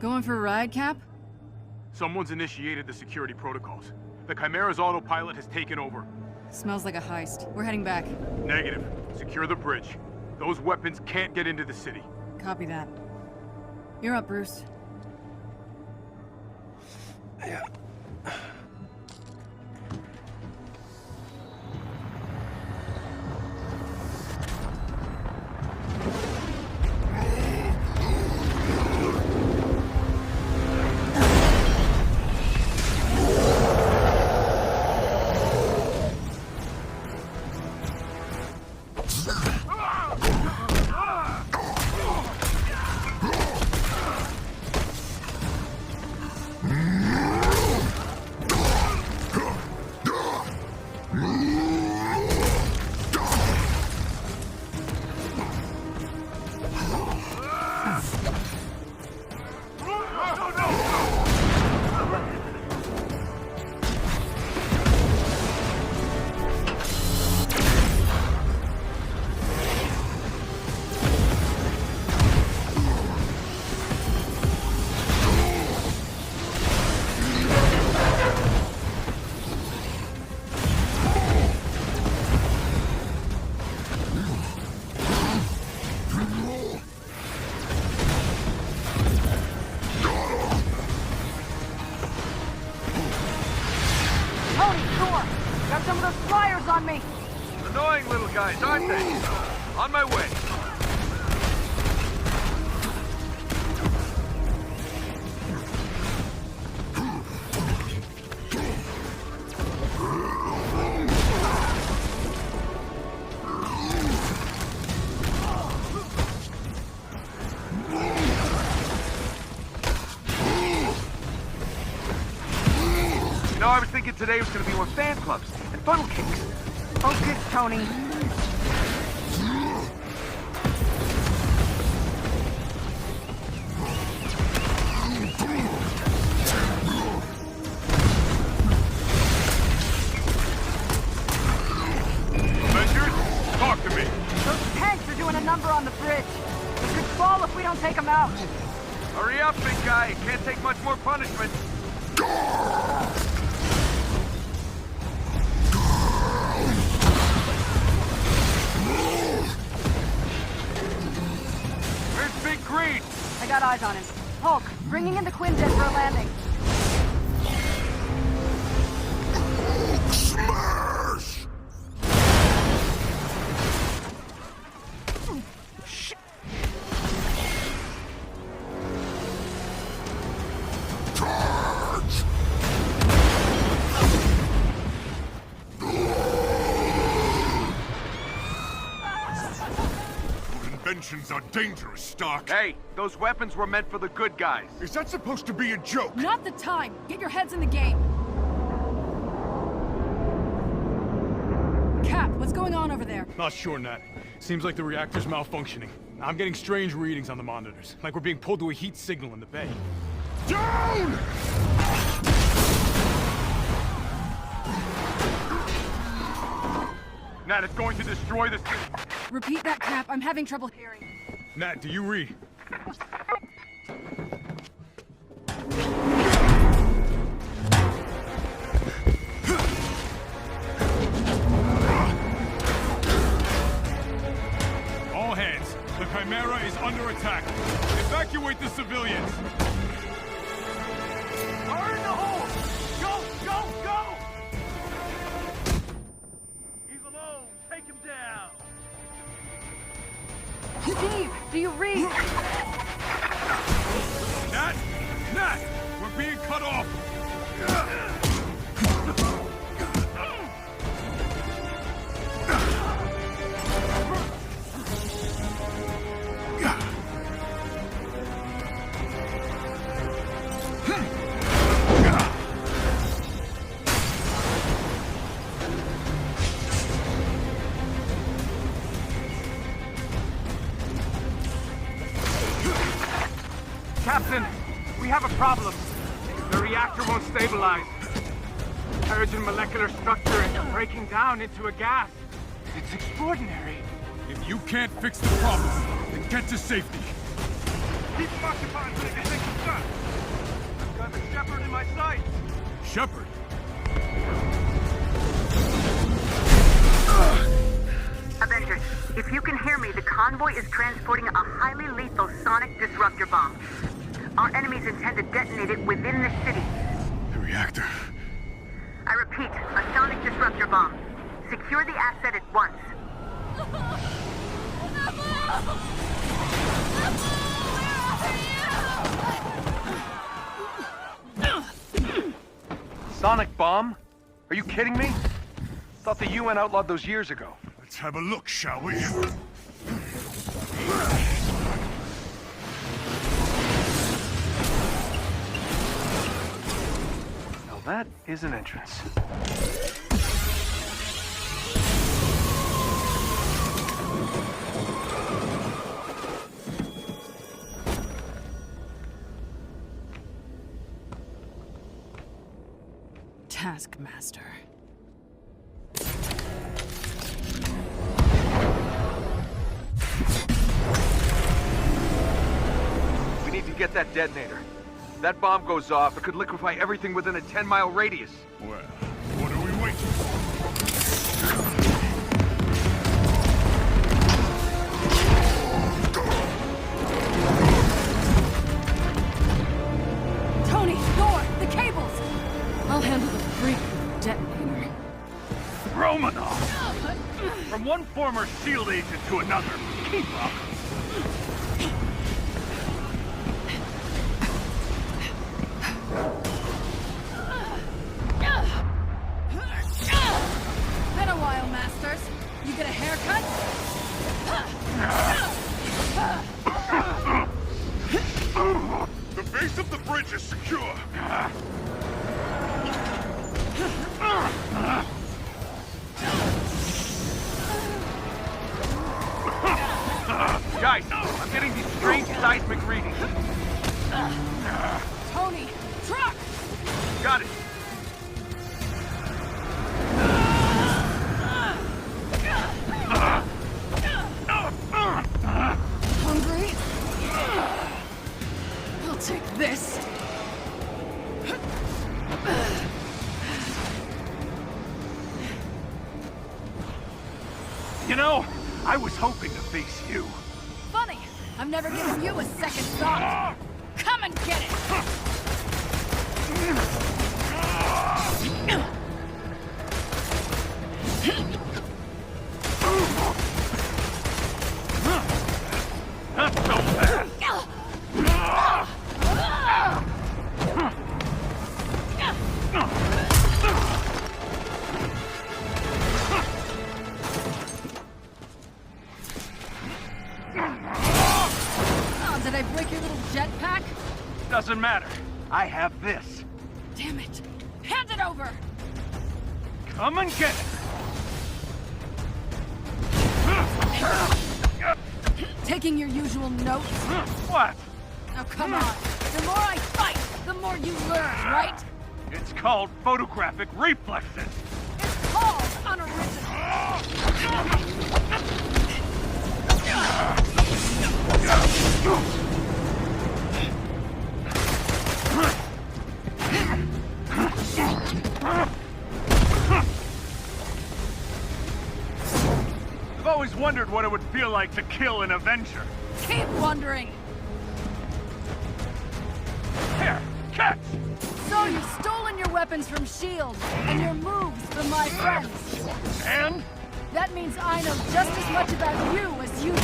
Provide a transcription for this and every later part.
Going for a ride, Cap? Someone's initiated the security protocols. The Chimera's autopilot has taken over. Smells like a heist. We're heading back. Negative. Secure the bridge. Those weapons can't get into the city. Copy that. You're up, Bruce. Yeah. On me! Annoying little guys, aren't they? On my way. You know, I was thinking today was going to be more fan clubs and funnel cakes. Focus, Tony. Avengers, talk to me. Those tanks are doing a number on the bridge. We could fall if we don't take them out. Hurry up, big guy. It can't take much more punishment. Where's Big Green? I got eyes on him. Hulk, bringing in the Quinjet for a landing. Smash! Shit. Charge! Inventions are dangerous, Stark. Hey, those weapons were meant for the good guys. Is that supposed to be a joke? Not the time! Get your heads in the game! Cap, what's going on over there? Not sure, Nat. Seems like the reactor's malfunctioning. I'm getting strange readings on the monitors, like we're being pulled to a heat signal in the bay. Down! Nat, it's going to destroy the city. Repeat that, Cap. I'm having trouble hearing. Nat, do you read? All hands. The Chimera is under attack. Evacuate the civilians. Fire in the hole! Go, go, go! He's alone. Take him down. Steve, do you read? Nat! Nat! We're being cut off! Captain, we have a problem. The reactor won't stabilize. Origin molecular structure is breaking down into a gas. It's extraordinary. If you can't fix the problem, then get to safety. Keep them occupied so they can take some shots. I've got the Shepherd in my sights. Shepherd? Avengers, if you can hear me, the convoy is transporting a highly lethal sonic disruptor bomb. Our enemies intend to detonate it within the city. The reactor. I repeat, a sonic disruptor bomb. Secure the asset at once. Sonic bomb? Are you kidding me? Thought the UN outlawed those years ago. Let's have a look, shall we? Now that is an entrance. Taskmaster. We need to get that detonator. That bomb goes off, it could liquefy everything within a 10-mile radius. Well, what are we waiting for? Tony, Thor, the cables! I'll handle the freak detonator. Romanov! From one former SHIELD agent to another. Keep up. Been a while, Masters. You get a haircut? The base of the bridge is secure. Guys, I'm getting these strange seismic readings. Tony, truck! Got it. Hungry? I'll take this. You know, I was hoping to face you. Funny, I've never given you a second thought. Come and get it! Not so fast. Oh, did I break your little jetpack? Doesn't matter. I have this. Damn it. Hand it over! Come and get it. Taking your usual notes? What? Now come on. The more I fight, the more you learn, right? It's called photographic reflexes. It's called unoriginal. I've always wondered what it would feel like to kill an Avenger. Keep wondering. Here, catch! So you've stolen your weapons from S.H.I.E.L.D. and your moves from my friends. And? That means I know just as much about you as you do.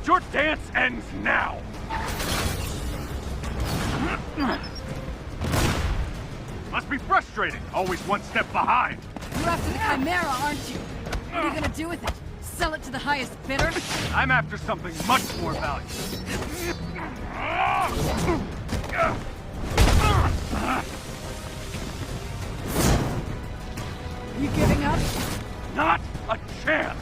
Your dance ends now! Must be frustrating, always one step behind. You're after the Chimera, aren't you? What are you gonna do with it? Sell it to the highest bidder? I'm after something much more valuable. You giving up? Not a chance!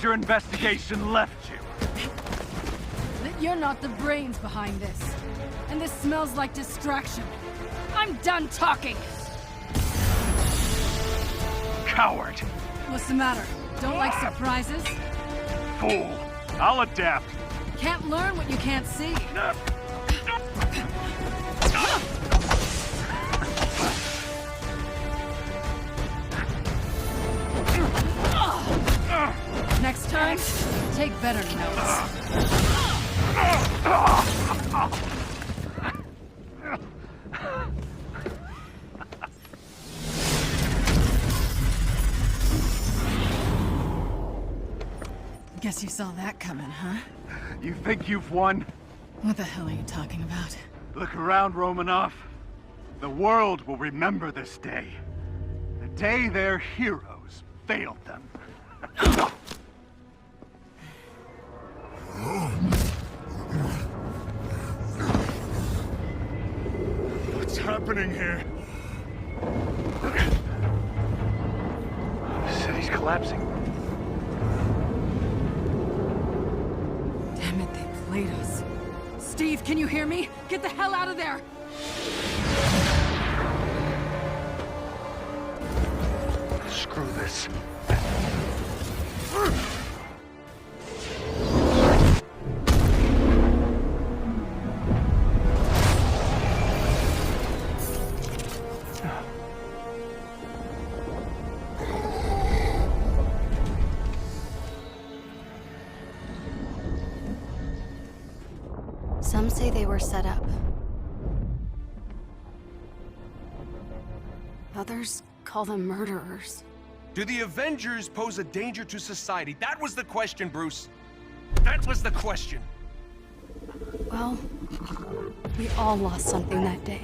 has your investigation left you? That you're not the brains behind this. And this smells like distraction. I'm done talking! Coward! What's the matter? Don't like surprises? Fool! I'll adapt. Can't learn what you can't see. Next time, take better notes. Guess you saw that coming, huh? You think you've won? What the hell are you talking about? Look around, Romanov. The world will remember this day. The day their heroes failed them. What's happening here? The city's collapsing. Damn it, they played us. Steve, can you hear me? Get the hell out of there! Screw this. Some say they were set up. Others call them murderers. Do the Avengers pose a danger to society? That was the question, Bruce. That was the question. Well, we all lost something that day.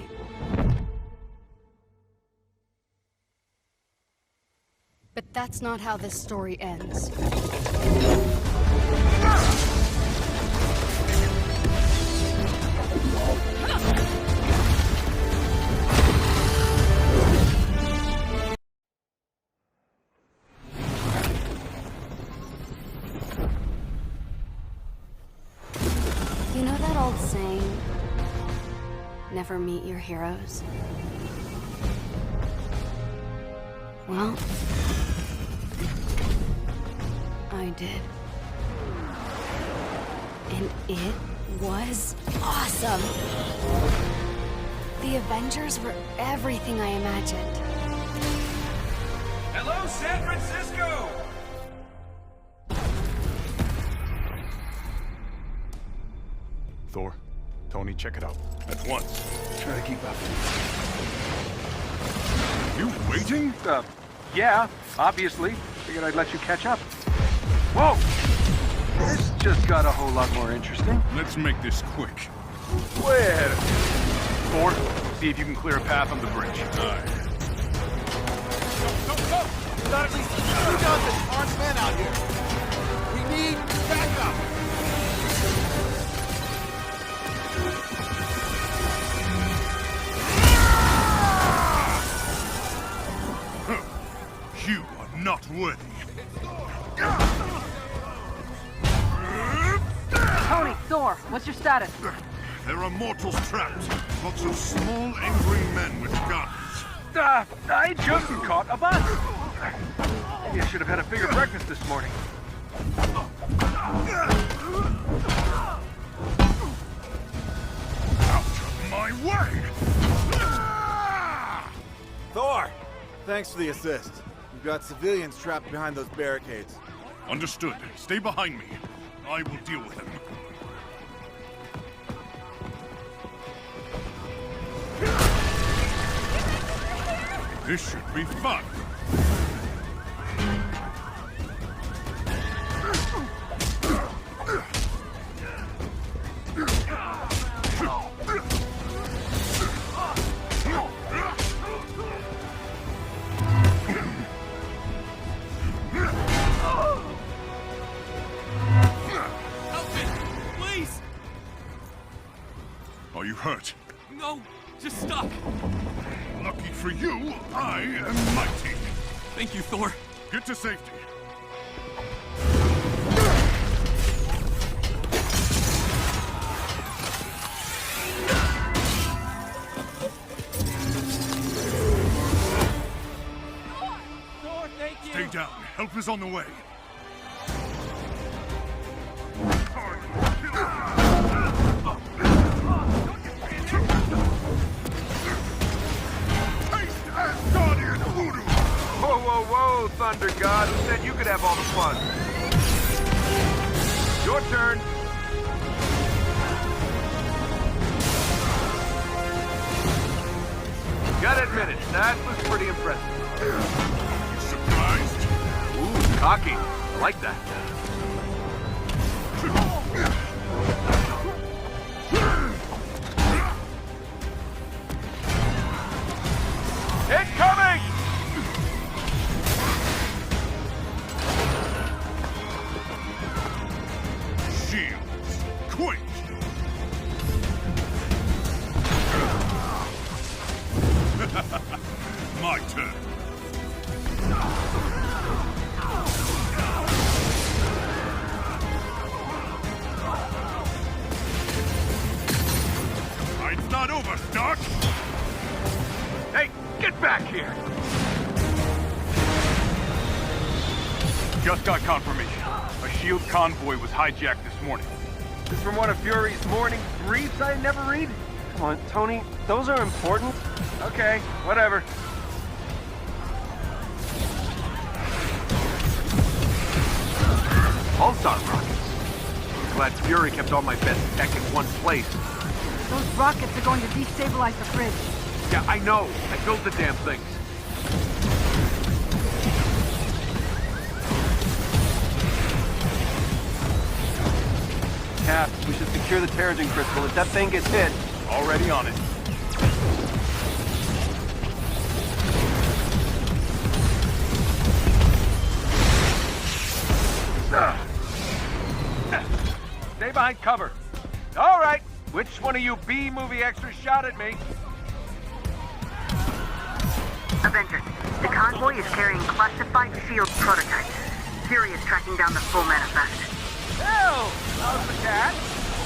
But that's not how this story ends. You know that old saying, never meet your heroes? Well, I did. And it was awesome! The Avengers were everything I imagined. Hello, San Francisco! Thor, Tony, check it out. At once. Try to keep up. You waiting? Yeah, obviously. Figured I'd let you catch up. Whoa! This just got a whole lot more interesting. Let's make this quick. Where? Thor, see if you can clear a path on the bridge. Aye. Go! Got at least 2 dozen armed men out here. We need backup. You are not worthy. Tony, Thor, what's your status? There are mortals trapped. Lots of small, angry men with guns. I just caught a bus. Maybe I should have had a bigger breakfast this morning. Out of my way! Thor, thanks for the assist. We've got civilians trapped behind those barricades. Understood. Stay behind me. I will deal with them. This should be fun. Please! Are you hurt? No, just stuck. Lucky for you, I am mighty. Thank you, Thor. Get to safety. is on the way. Taste as Guardian Voodoo! Whoa, whoa, whoa, Thunder God. Who said you could have all the fun? Your turn. Gotta admit it, that was pretty impressive. You surprised? Ooh, cocky. I like that. Incoming! Shields, quick! My turn. Fight's not over, Stark! Hey, get back here! Just got confirmation. A SHIELD convoy was hijacked this morning. This from one of Fury's morning briefs I never read? Come on, Tony, those are important. Okay, whatever. Pulsar rockets. Glad Fury kept all my best tech in one place. Those rockets are going to destabilize the fridge. Yeah, I know. I built the damn things. Cap, we should secure the Terrigen crystal. If that thing gets hit... Already on it. Stay behind cover. All right. Which one of you B-movie extras shot at me? Avengers, the convoy is carrying classified SHIELD prototypes. Fury is tracking down the full manifest. Hell, how's the cat?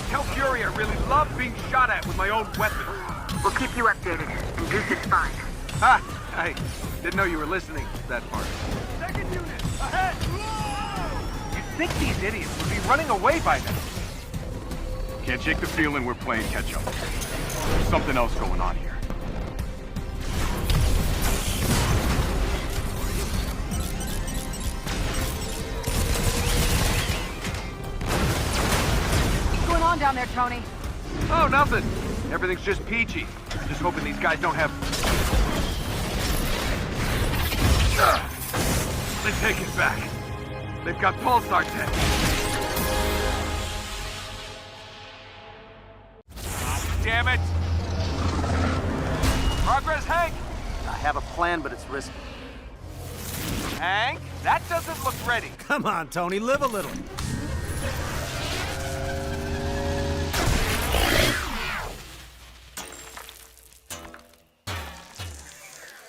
Tell Fury I really love being shot at with my own weapon. We'll keep you updated, and Goose is fine. Ha! I didn't know you were listening to that part. Second unit, ahead! You'd think these idiots would be running away by now. Can't shake the feeling we're playing catch-up. There's something else going on here. What's going on down there, Tony? Oh, nothing. Everything's just peachy. Just hoping these guys don't have... They take it back. They've got pulsar tech. Damn it! Progress, Hank! I have a plan, but it's risky. Hank, that doesn't look ready. Come on, Tony, live a little.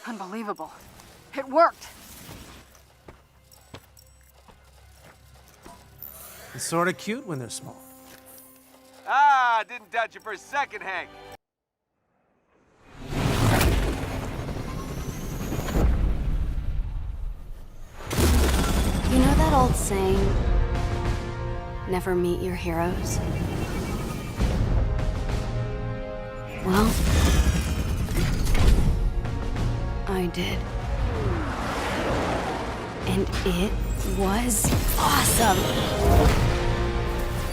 Unbelievable. It worked. It's sort of cute when they're small. Ah, didn't doubt you for a second, Hank. You know that old saying, never meet your heroes? Well, I did. And it was awesome!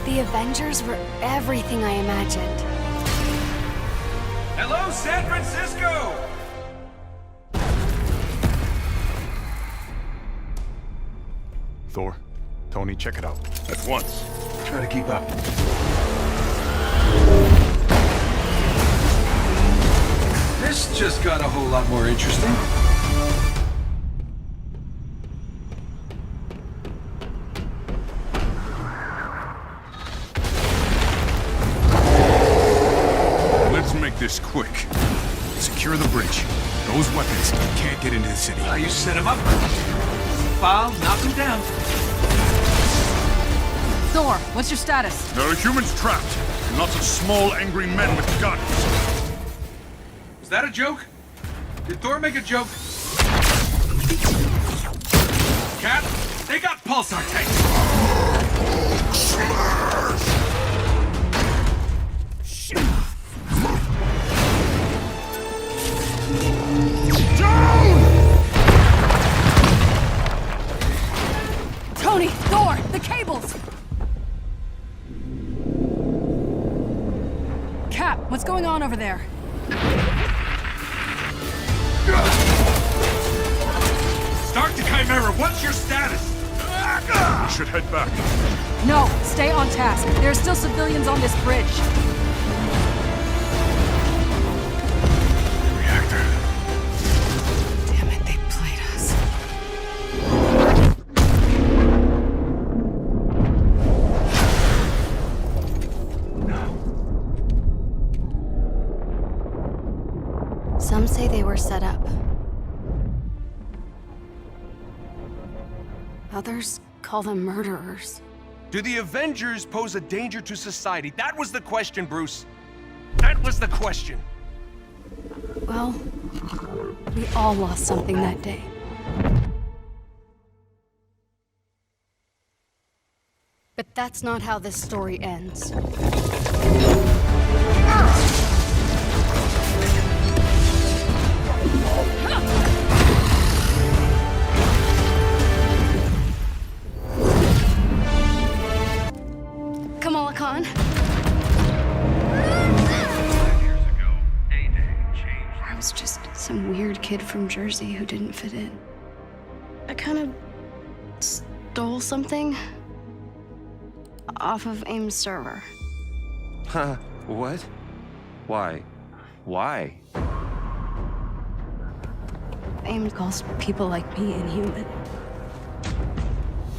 The Avengers were everything I imagined. Hello, San Francisco! Thor, Tony, check it out. At once. Try to keep up. This just got a whole lot more interesting. Let's make this quick. Secure the bridge. Those weapons can't get into the city. You set him up. Foul, knock him down. Thor, what's your status? There are humans trapped, and lots of small, angry men with guns. Was that a joke? Did Thor make a joke? Cap, pulsar tanks! Tony, Thor, the cables! Cap, what's going on over there? Start the Chimera, what's your status? We should head back. No, stay on task. There are still civilians on this bridge. Reactor. Damn it, they played us. Some say they were set up. Others call them murderers. Do the Avengers pose a danger to society? That was the question, Bruce. That was the question. Well, we all lost something that day. But that's not how this story ends. Kamala Khan? I was just some weird kid from Jersey who didn't fit in. I kind of stole something off of AIM's server. Huh? What? Why? Why? AIM calls people like me inhuman.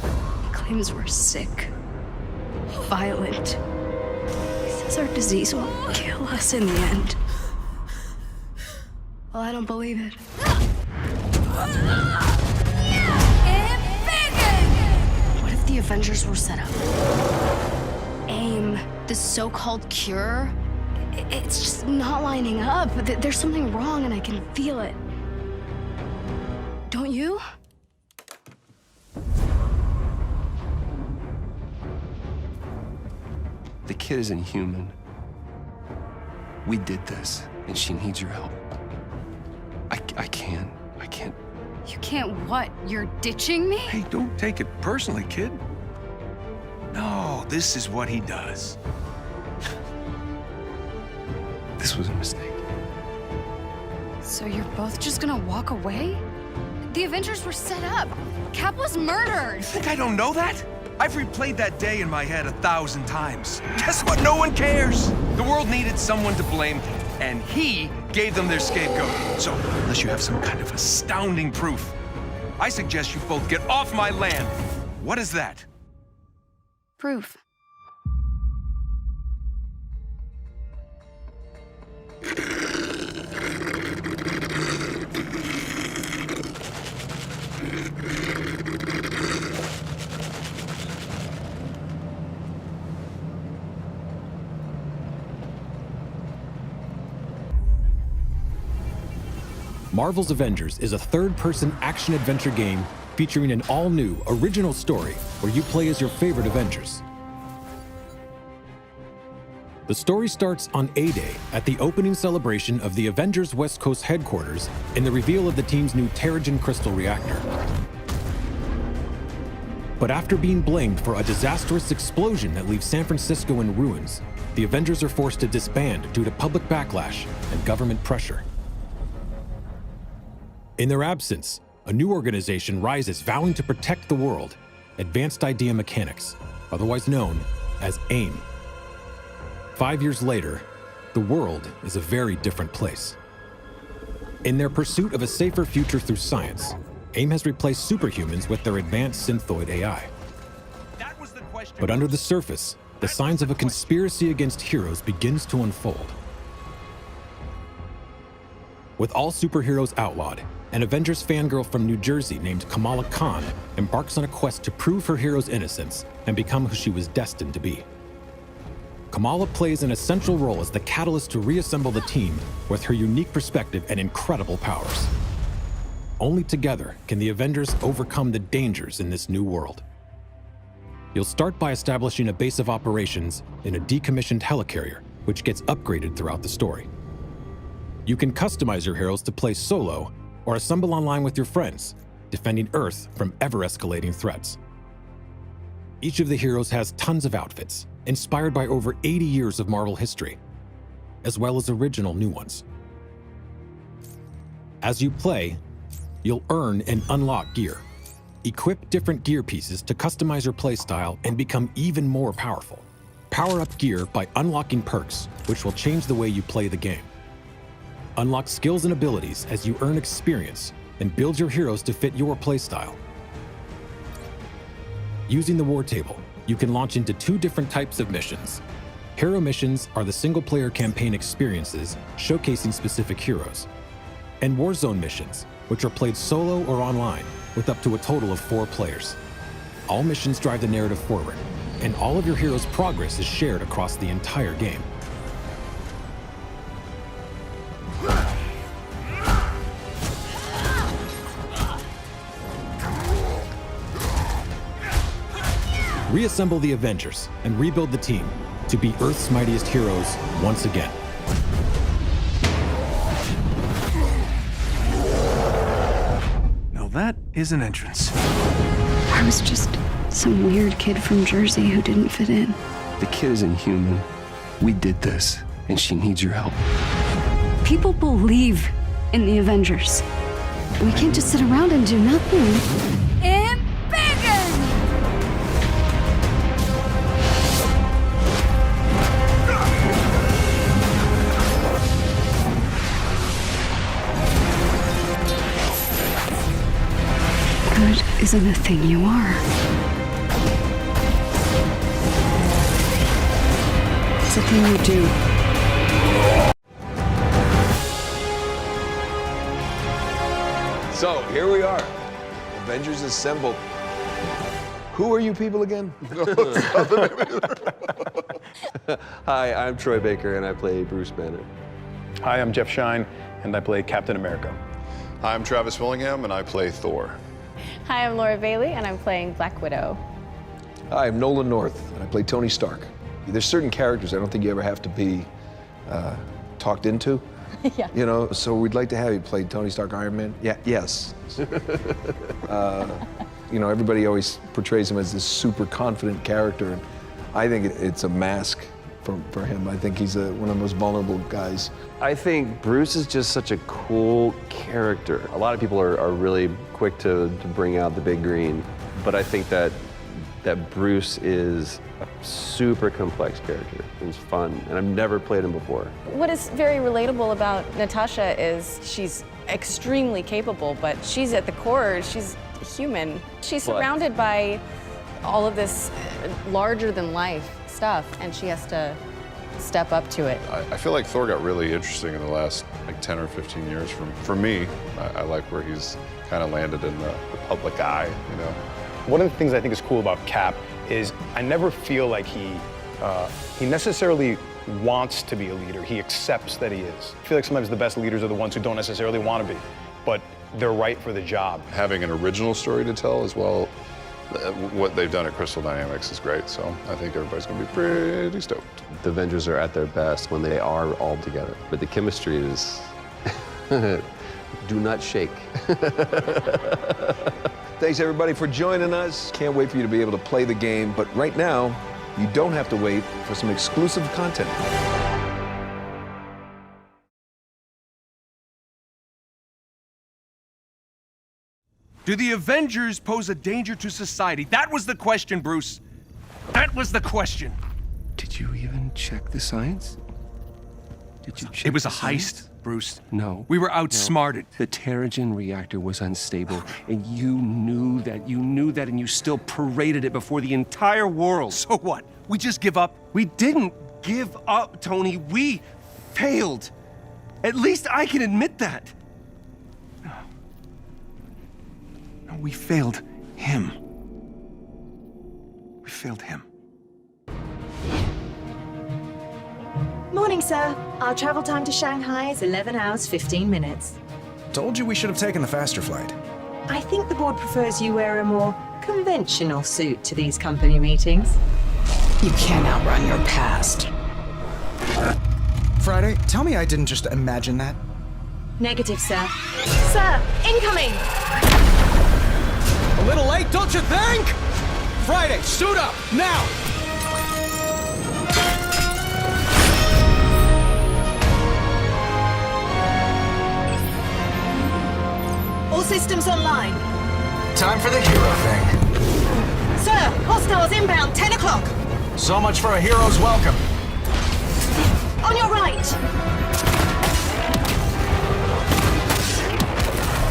He claims we're sick, violent. He says our disease will kill us in the end. Well, I don't believe it. What if the Avengers were set up? AIM, this so-called cure, it's just not lining up. There's something wrong and I can feel it. Don't you? The kid isn't human. We did this, and she needs your help. I can't. You can't what? You're ditching me? Hey, don't take it personally, kid. No, this is what he does. This was a mistake. So you're both just gonna walk away? The Avengers were set up. Cap was murdered. You think I don't know that? I've replayed that day in my head 1,000 times. Guess what? No one cares. The world needed someone to blame, and he gave them their scapegoat. So, unless you have some kind of astounding proof, I suggest you both get off my land. What is that? Proof. Marvel's Avengers is a third-person action-adventure game featuring an all-new, original story where you play as your favorite Avengers. The story starts on A-Day at the opening celebration of the Avengers West Coast headquarters in the reveal of the team's new Terrigen Crystal reactor. But after being blamed for a disastrous explosion that leaves San Francisco in ruins, the Avengers are forced to disband due to public backlash and government pressure. In their absence, a new organization rises vowing to protect the world, Advanced Idea Mechanics, otherwise known as AIM. 5 years later, the world is a very different place. In their pursuit of a safer future through science, AIM has replaced superhumans with their advanced synthoid AI. But under the surface, the signs of a conspiracy against heroes begins to unfold. With all superheroes outlawed, an Avengers fangirl from New Jersey named Kamala Khan embarks on a quest to prove her hero's innocence and become who she was destined to be. Kamala plays an essential role as the catalyst to reassemble the team with her unique perspective and incredible powers. Only together can the Avengers overcome the dangers in this new world. You'll start by establishing a base of operations in a decommissioned helicarrier, which gets upgraded throughout the story. You can customize your heroes to play solo or assemble online with your friends, defending Earth from ever-escalating threats. Each of the heroes has tons of outfits, inspired by over 80 years of Marvel history, as well as original new ones. As you play, you'll earn and unlock gear. Equip different gear pieces to customize your playstyle and become even more powerful. Power up gear by unlocking perks, which will change the way you play the game. Unlock skills and abilities as you earn experience and build your heroes to fit your playstyle. Using the war table, you can launch into 2 different types of missions. Hero missions are the single-player campaign experiences showcasing specific heroes. And Warzone missions, which are played solo or online, with up to a total of 4 players. All missions drive the narrative forward, and all of your heroes' progress is shared across the entire game. Reassemble the Avengers and rebuild the team to be Earth's mightiest heroes once again. Now that is an entrance. I was just some weird kid from Jersey who didn't fit in. The kid isn't human. We did this, and she needs your help. People believe in the Avengers. We can't just sit around and do nothing. Good isn't a thing you are. It's a thing you do. So, here we are. Avengers assembled. Who are you people again? Hi, I'm Troy Baker, and I play Bruce Banner. Hi, I'm Jeff Shine, and I play Captain America. Hi, I'm Travis Willingham, and I play Thor. Hi, I'm Laura Bailey, and I'm playing Black Widow. Hi, I'm Nolan North, and I play Tony Stark. There's certain characters I don't think you ever have to be talked into. Yeah. You know, so we'd like to have you play Tony Stark, Iron Man. Yeah, yes. You know, everybody always portrays him as this super confident character, and I think it's a mask for him. I think he's one of the most vulnerable guys. I think Bruce is just such a cool character. A lot of people are really quick to bring out the big green, but I think that Bruce is a super complex character. He's fun, and I've never played him before. What is very relatable about Natasha is she's extremely capable, but she's at the core, she's human. She's surrounded by all of this larger-than-life stuff, and she has to step up to it. I feel like Thor got really interesting in the last 10 or 15 years. For me, I like where he's kind of landed in the public eye, you know. One of the things I think is cool about Cap is I never feel like he necessarily wants to be a leader. He accepts that he is. I feel like sometimes the best leaders are the ones who don't necessarily want to be, but they're right for the job. Having an original story to tell as well, what they've done at Crystal Dynamics is great, so I think everybody's going to be pretty stoked. The Avengers are at their best when they are all together, but the chemistry is do not shake. Thanks everybody for joining us. Can't wait for you to be able to play the game, but right now, you don't have to wait for some exclusive content. Do the Avengers pose a danger to society? That was the question, Bruce. That was the question. Did you even check the science? Did you check It was a the heist, science? Bruce. No. We were outsmarted. No. The Terrigen reactor was unstable, and you knew that, and you still paraded it before the entire world. So what? We just give up? We didn't give up, Tony. We failed. At least I can admit that. No, we failed him. We failed him. Morning, sir. Our travel time to Shanghai is 11 hours, 15 minutes. Told you we should have taken the faster flight. I think the board prefers you wear a more conventional suit to these company meetings. You can't outrun your past. Friday, tell me I didn't just imagine that. Negative, sir. Sir, incoming! A little late, don't you think? Friday, suit up, now! All systems online. Time for the hero thing. Sir, hostiles inbound, 10 o'clock. So much for a hero's welcome. On your right.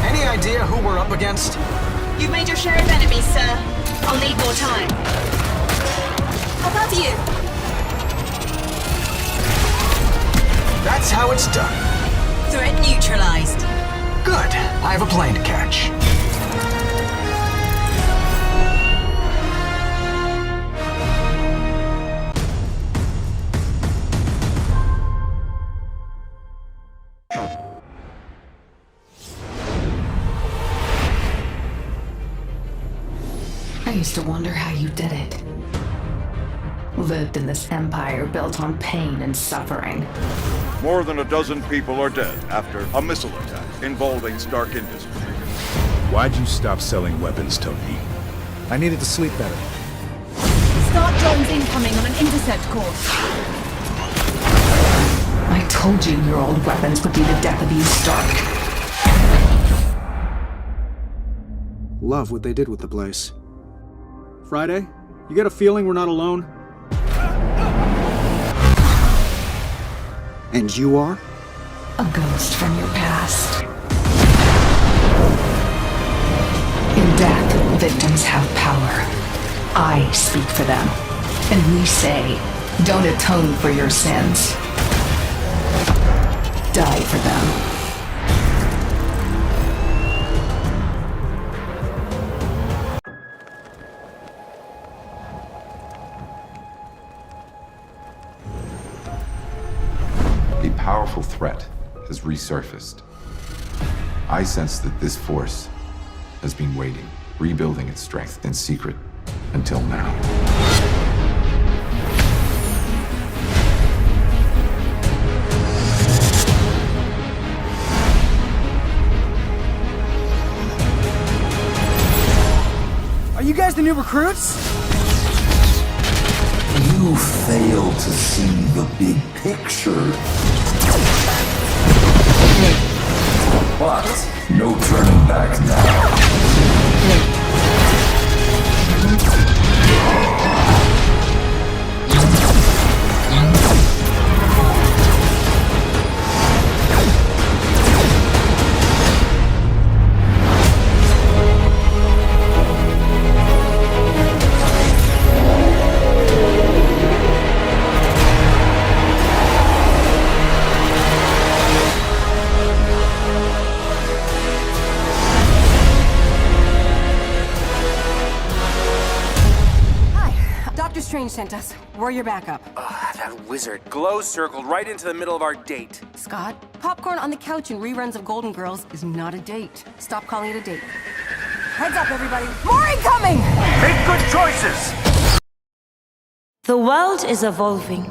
Any idea who we're up against? You've made your share of enemies, sir. I'll need more time. Above you. That's how it's done. Threat neutralized. Good. I have a plane to catch. I used to wonder how you did it. Lived in this empire built on pain and suffering. More than a dozen people are dead after a missile attack involving Stark Industries. Why'd you stop selling weapons, Tony? I needed to sleep better. Start drones incoming on an intercept course. I told you your old weapons would be the death of you, Stark. Love what they did with the place. Friday, you get a feeling we're not alone? And you are? A ghost from your past. In death, victims have power. I speak for them. And we say, don't atone for your sins. Die for them. A powerful threat has resurfaced. I sense that this force has been waiting, rebuilding its strength in secret until now. Are you guys the new recruits? You fail to see the big picture. But no turning back now. Strange sent us. We're your backup. That wizard glow circled right into the middle of our date. Scott, popcorn on the couch and reruns of Golden Girls is not a date. Stop calling it a date. Heads up, everybody. More incoming! Make good choices! The world is evolving.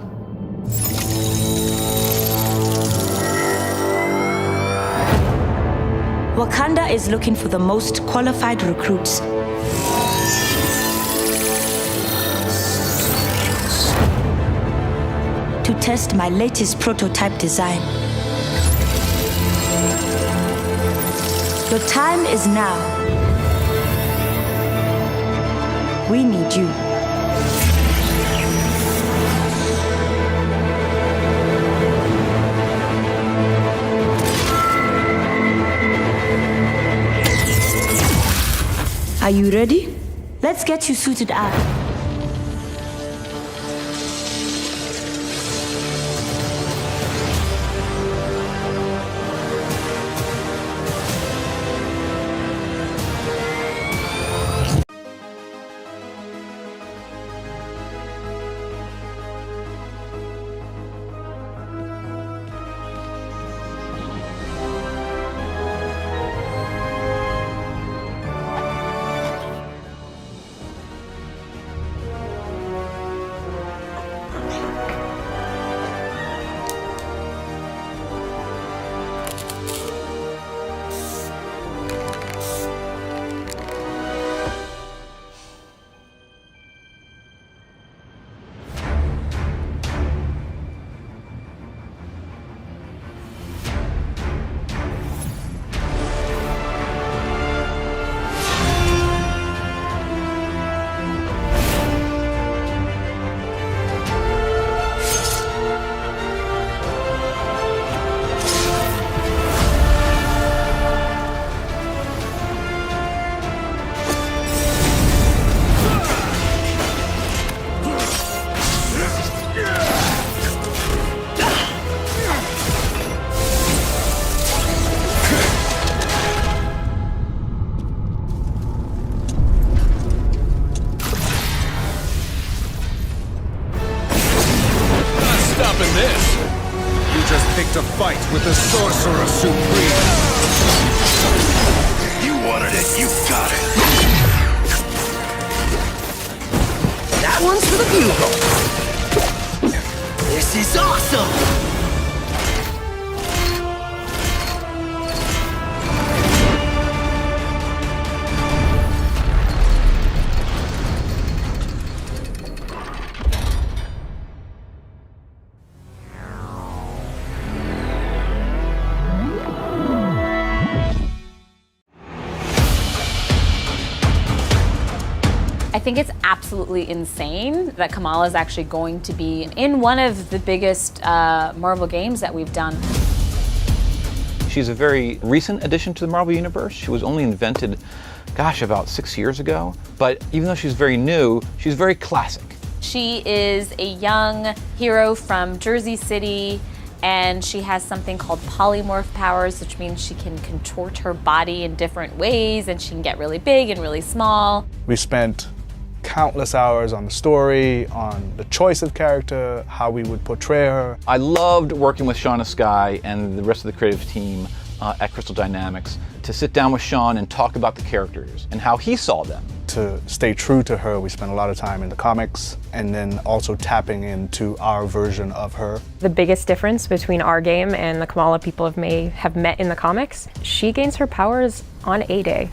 Wakanda is looking for the most qualified recruits. To test my latest prototype design. The time is now. We need you. Are you ready? Let's get you suited up. just picked a fight with the Sorcerer Supreme. You wanted it, you got it. That one's for the bugle. This is awesome! I think it's absolutely insane that Kamala is actually going to be in one of the biggest Marvel games that we've done. She's a very recent addition to the Marvel Universe. She was only invented, gosh, about 6 years ago. But even though she's very new, she's very classic. She is a young hero from Jersey City, and she has something called polymorph powers, which means she can contort her body in different ways, and she can get really big and really small. We spent countless hours on the story, on the choice of character, how we would portray her. I loved working with Shauna Skye and the rest of the creative team at Crystal Dynamics to sit down with Sean and talk about the characters and how he saw them. To stay true to her, we spent a lot of time in the comics and then also tapping into our version of her. The biggest difference between our game and the Kamala people have met in the comics, she gains her powers on A-Day.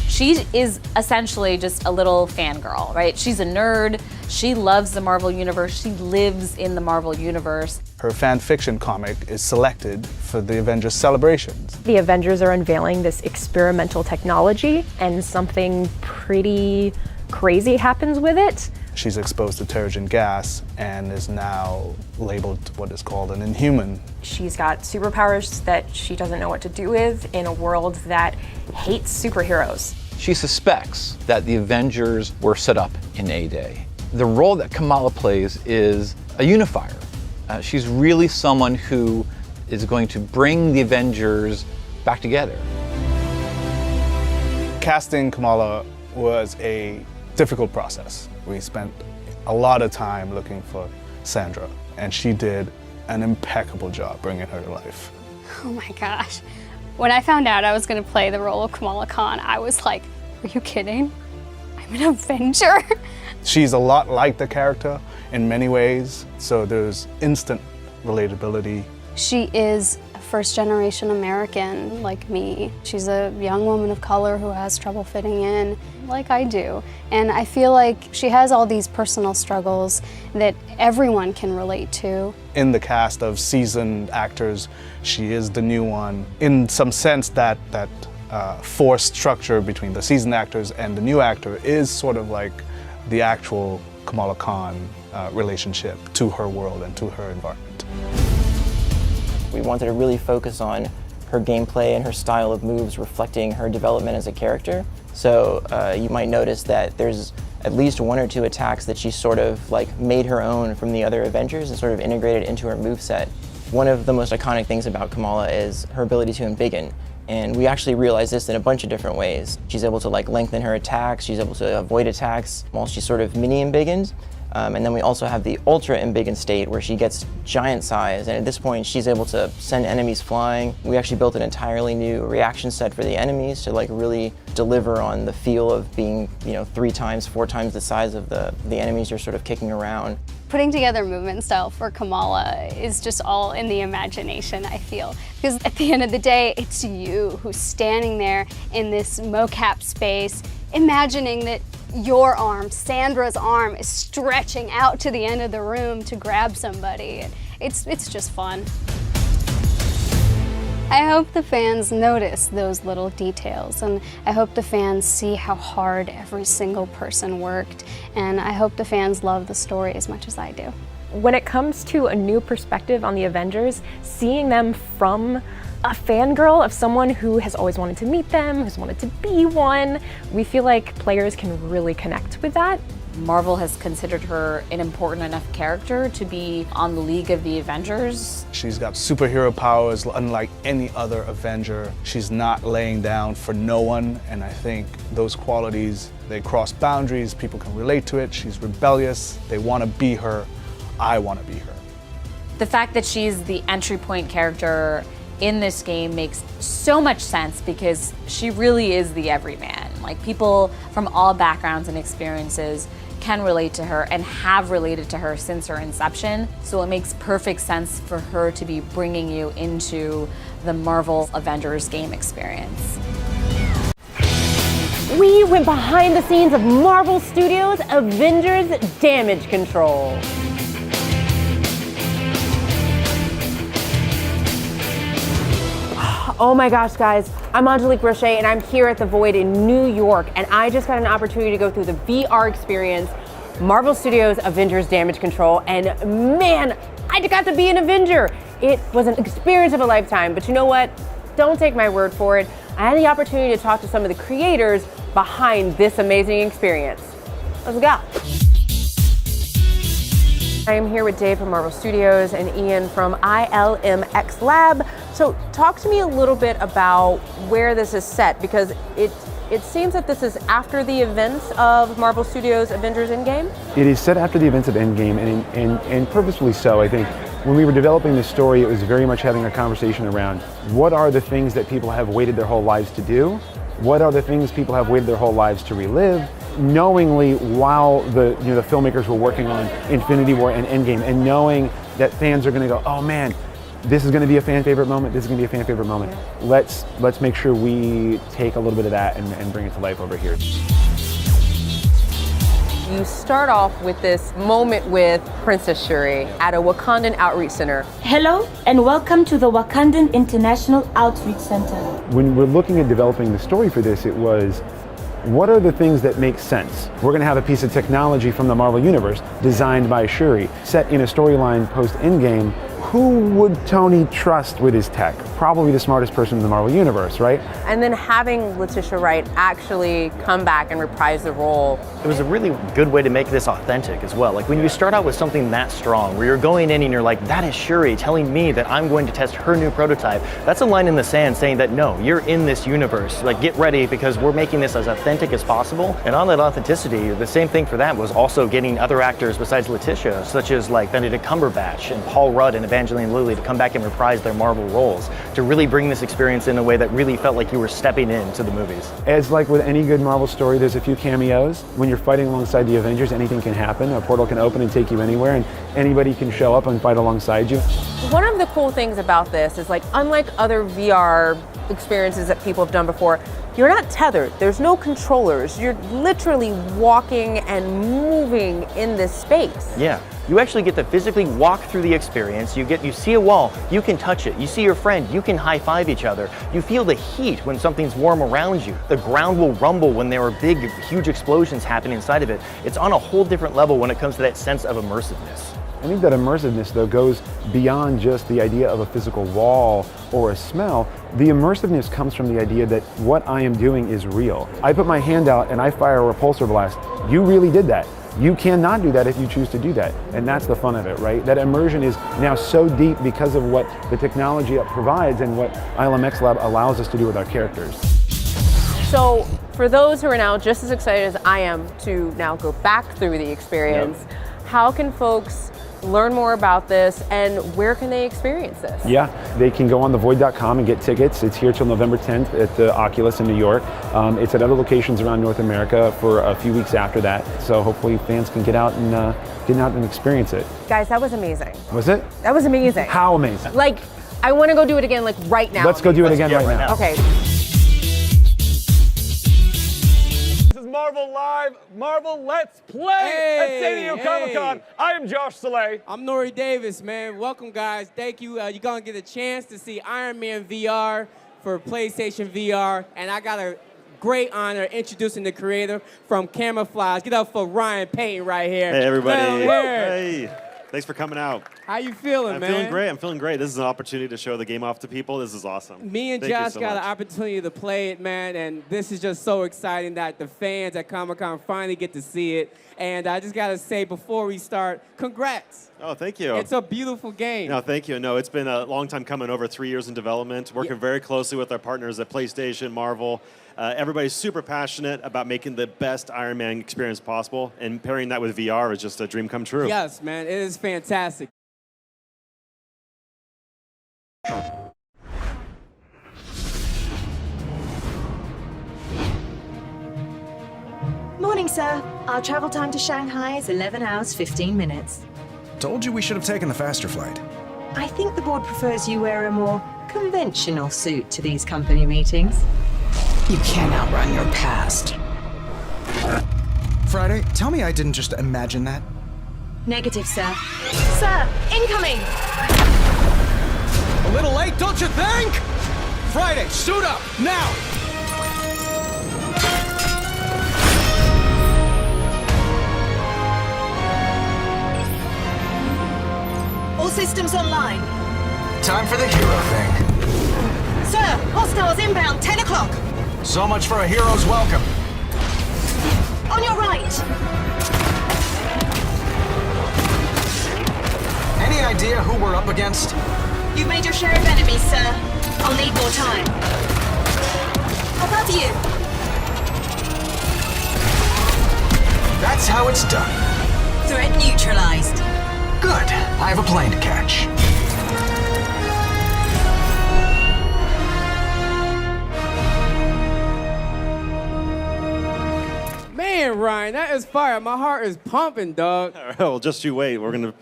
She is essentially just a little fangirl, right? She's a nerd. She loves the Marvel Universe. She lives in the Marvel Universe. Her fan fiction comic is selected for the Avengers celebrations. The Avengers are unveiling this experimental technology, and something pretty crazy happens with it. She's exposed to Terrigen gas and is now labeled what is called an Inhuman. She's got superpowers that she doesn't know what to do with in a world that hates superheroes. She suspects that the Avengers were set up in A-Day. The role that Kamala plays is a unifier. She's really someone who is going to bring the Avengers back together. Casting Kamala was a difficult process. We spent a lot of time looking for Sandra, and she did an impeccable job bringing her to life. Oh my gosh. When I found out I was going to play the role of Kamala Khan, I was like, are you kidding? I'm an Avenger? She's a lot like the character in many ways, so there's instant relatability. She is a first-generation American like me. She's a young woman of color who has trouble fitting in, like I do. And I feel like she has all these personal struggles that everyone can relate to. In the cast of seasoned actors, she is the new one. In some sense, that forced structure between the seasoned actors and the new actor is sort of like the actual Kamala Khan relationship to her world and to her environment. We wanted to really focus on her gameplay and her style of moves reflecting her development as a character. So you might notice that there's at least one or two attacks that she sort of like made her own from the other Avengers and sort of integrated into her moveset. One of the most iconic things about Kamala is her ability to embiggen. And we actually realize this in a bunch of different ways. She's able to like lengthen her attacks, she's able to avoid attacks while she's sort of mini embiggened. And then we also have the ultra embiggen state where she gets giant size, and at this point she's able to send enemies flying. We actually built an entirely new reaction set for the enemies to like really deliver on the feel of being, 3 times, 4 times the size of the enemies you're sort of kicking around. Putting together movement style for Kamala is just all in the imagination, I feel. Because at the end of the day, it's you who's standing there in this mocap space, imagining that your arm, Sandra's arm, is stretching out to the end of the room to grab somebody. It's just fun. I hope the fans notice those little details, and I hope the fans see how hard every single person worked, and I hope the fans love the story as much as I do. When it comes to a new perspective on the Avengers, seeing them from a fangirl of someone who has always wanted to meet them, who's wanted to be one, we feel like players can really connect with that. Marvel has considered her an important enough character to be on the League of the Avengers. She's got superhero powers unlike any other Avenger. She's not laying down for no one, and I think those qualities, they cross boundaries, people can relate to it. She's rebellious, they want to be her, I want to be her. The fact that she's the entry point character in this game makes so much sense because she really is the everyman. Like, people from all backgrounds and experiences can relate to her and have related to her since her inception. So it makes perfect sense for her to be bringing you into the Marvel Avengers game experience. We went behind the scenes of Marvel Studios' Avengers Damage Control. Oh my gosh, guys, I'm Angelique Rocher and I'm here at the Void in New York, and I just got an opportunity to go through the VR experience, Marvel Studios' Avengers Damage Control, and man, I got to be an Avenger. It was an experience of a lifetime, but you know what? Don't take my word for it. I had the opportunity to talk to some of the creators behind this amazing experience. Let's go. I am here with Dave from Marvel Studios and Ian from ILMX Lab. So talk to me a little bit about where this is set, because it seems that this is after the events of Marvel Studios' Avengers Endgame? It is set after the events of Endgame, and purposefully so. I think when we were developing this story, it was very much having a conversation around what are the things that people have waited their whole lives to do? What are the things people have waited their whole lives to relive? Knowingly, while the filmmakers were working on Infinity War and Endgame, and knowing that fans are going to go, oh man, this is going to be a fan favorite moment. This is going to be a fan favorite moment. Yeah. Let's make sure we take a little bit of that and bring it to life over here. You start off with this moment with Princess Shuri at a Wakandan Outreach Center. Hello and welcome to the Wakandan International Outreach Center. When we're looking at developing the story for this, it was, what are the things that make sense? We're going to have a piece of technology from the Marvel Universe designed by Shuri, set in a storyline post-Endgame. Who would Tony trust with his tech? Probably the smartest person in the Marvel Universe, right? And then having Letitia Wright actually come back and reprise the role. It was a really good way to make this authentic as well. Like, when you start out with something that strong, where you're going in and you're like, that is Shuri telling me that I'm going to test her new prototype. That's a line in the sand saying that, no, you're in this universe. Like, get ready, because we're making this as authentic as possible. And on that authenticity, the same thing for that was also getting other actors besides Letitia, such as like Benedict Cumberbatch and Paul Rudd and Evangeline Lilly, to come back and reprise their Marvel roles, to really bring this experience in a way that really felt like you were stepping into the movies. As like with any good Marvel story, there's a few cameos. When you're fighting alongside the Avengers, anything can happen. A portal can open and take you anywhere, and anybody can show up and fight alongside you. One of the cool things about this is, like, unlike other VR experiences that people have done before, you're not tethered. There's no controllers. You're literally walking and moving in this space. Yeah. You actually get to physically walk through the experience. You see a wall, you can touch it. You see your friend, you can high five each other. You feel the heat when something's warm around you. The ground will rumble when there are big, huge explosions happening inside of it. It's on a whole different level when it comes to that sense of immersiveness. I think that immersiveness, though, goes beyond just the idea of a physical wall or a smell. The immersiveness comes from the idea that what I am doing is real. I put my hand out and I fire a repulsor blast. You really did that. You cannot do that if you choose to do that. And that's the fun of it, right? That immersion is now so deep because of what the technology provides and what ILMX Lab allows us to do with our characters. So for those who are now just as excited as I am to now go back through the experience, how can folks learn more about this, and where can they experience this? Yeah, they can go on thevoid.com and get tickets. It's here till November 10th at the Oculus in New York. It's at other locations around North America for a few weeks after that. So hopefully fans can get out and experience it. Guys, that was amazing. Was it? That was amazing. How amazing? Like, I want to go do it again, like, right now. Let's go do it again right now. Okay. Marvel Live, Marvel Let's Play at San Diego Comic-Con. I am Josh Soleil. I'm Nori Davis, man. Welcome, guys. Thank you. You're going to get a chance to see Iron Man VR for PlayStation VR. And I got a great honor introducing the creator from Camouflage. Get up for Ryan Payton right here. Hey, everybody. Hey. Thanks for coming out. How you feeling, man? I'm feeling great. This is an opportunity to show the game off to people. This is awesome. Me and Josh got an opportunity to play it, man, and this is just so exciting that the fans at Comic-Con finally get to see it. And I just got to say, before we start, congrats. Oh, thank you. It's a beautiful game. No, thank you. No, it's been a long time coming, over 3 years in development, working very closely with our partners at PlayStation, Marvel. Everybody's super passionate about making the best Iron Man experience possible, and pairing that with VR is just a dream come true. Yes, man, it is fantastic. Morning, sir. Our travel time to Shanghai is 11 hours, 15 minutes. Told you we should have taken the faster flight. I think the board prefers you wear a more conventional suit to these company meetings. You can't outrun your past. Friday, tell me I didn't just imagine that. Negative, sir. Sir, incoming! A little late, don't you think? Friday, suit up, now! All systems online. Time for the hero thing. Sir, hostiles inbound, 10 o'clock. So much for a hero's welcome. On your right. Any idea who we're up against? You've made your share of enemies, sir. I'll need more time. Above you. That's how it's done. Threat neutralized. Good. I have a plane to catch. Man, Ryan, that is fire. My heart is pumping, dog. All right, well, just you wait. We're going to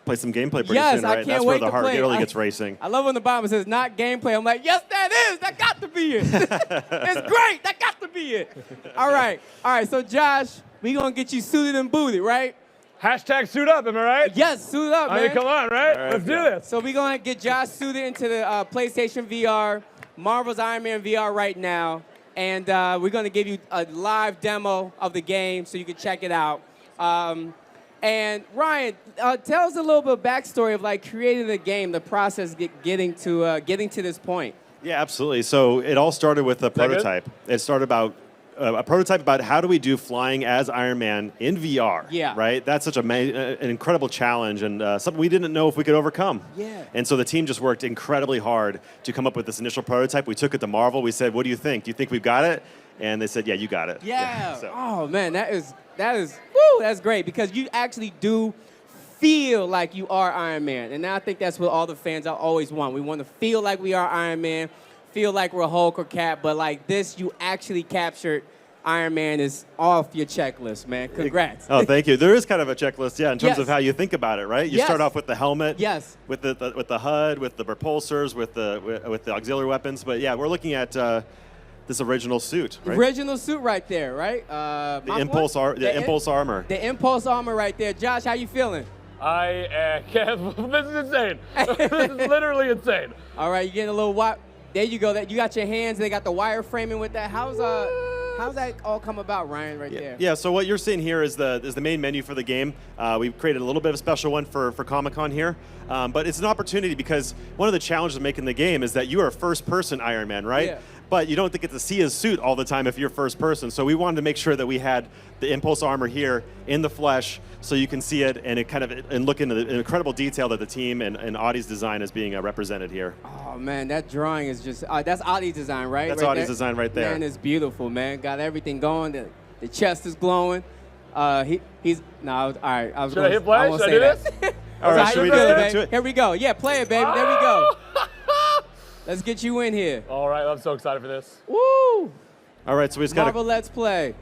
play some gameplay pretty Yes, soon, I right? can't That's wait where the to heart play. really gets racing. I love when the bottom says not gameplay. I'm like, yes, that is. That got to be it. It's great. That got to be it. All right. So Josh, we gonna get you suited and booted, right? Hashtag suit up, am I right? Yes, suit up, man. I mean, come on, right? All right, Let's do this. So we're gonna get Josh suited into the PlayStation VR, Marvel's Iron Man VR right now, and we're gonna give you a live demo of the game so you can check it out. And Ryan, tell us a little bit of backstory of like creating the game, the process getting to this point. Yeah, absolutely. So it all started with a prototype. It started about a prototype about how do we do flying as Iron Man in VR. Yeah. Right? That's such an incredible challenge and something we didn't know if we could overcome. Yeah. And so the team just worked incredibly hard to come up with this initial prototype. We took it to Marvel. We said, what do you think? Do you think we've got it? And they said, yeah, you got it. Yeah. So. Oh man, that's great because you actually do feel like you are Iron Man. And I think that's what all the fans always want. We want to feel like we are Iron Man, feel like we're Hulk or Cap, but like this, you actually captured Iron Man is off your checklist, man. Congrats. Oh, thank you. There is kind of a checklist, yeah, in terms Yes. of how you think about it, right? You Yes. start off with the helmet, Yes. with the HUD, with the repulsors, with the auxiliary weapons. But yeah, we're looking at this original suit, right? Original suit right there, right? The impulse armor. The impulse armor right there. Josh, how you feeling? I can't. This is insane. This is literally insane. All right, you're getting a little wire. There you go. That you got your hands. They got the wire framing with that. How's that all come about, Ryan? Right there. Yeah. So what you're seeing here is the main menu for the game. We've created a little bit of a special one for Comic-Con here, but it's an opportunity because one of the challenges of making the game is that you are a first-person Iron Man, right? Yeah. But you don't get to see his suit all the time if you're first person. So we wanted to make sure that we had the impulse armor here in the flesh so you can see it and look into the incredible detail that the team and Audie's design is being represented here. Oh man, that drawing is just that's Audie's design, right? That's right Audie's there? design right there. Man, it's beautiful, man. Got everything going. The chest is glowing. He's no. All right, I was. Should I hit play? I won't Should I say do that. this? All right, should we just get into it? Here we go. Yeah, play it, baby. There we go. Let's get you in here. All right, I'm so excited for this. Woo! All right, so we just got Marvel Let's Play.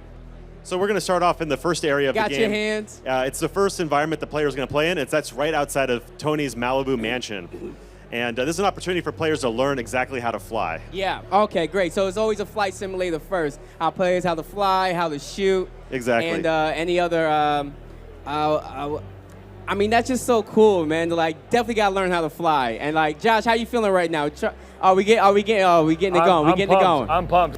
So we're going to start off in the first area of Got the game. your hands. It's the first environment the player's going to play in. That's right outside of Tony's Malibu mansion. And this is an opportunity for players to learn exactly how to fly. Yeah. Okay, great. So it's always a flight simulator first. How players how to fly, how to shoot. Exactly. And any other. I mean, that's just so cool, man. Like, definitely gotta learn how to fly. And like, Josh, how you feeling right now? Are we getting it going? We getting it going. I'm pumped.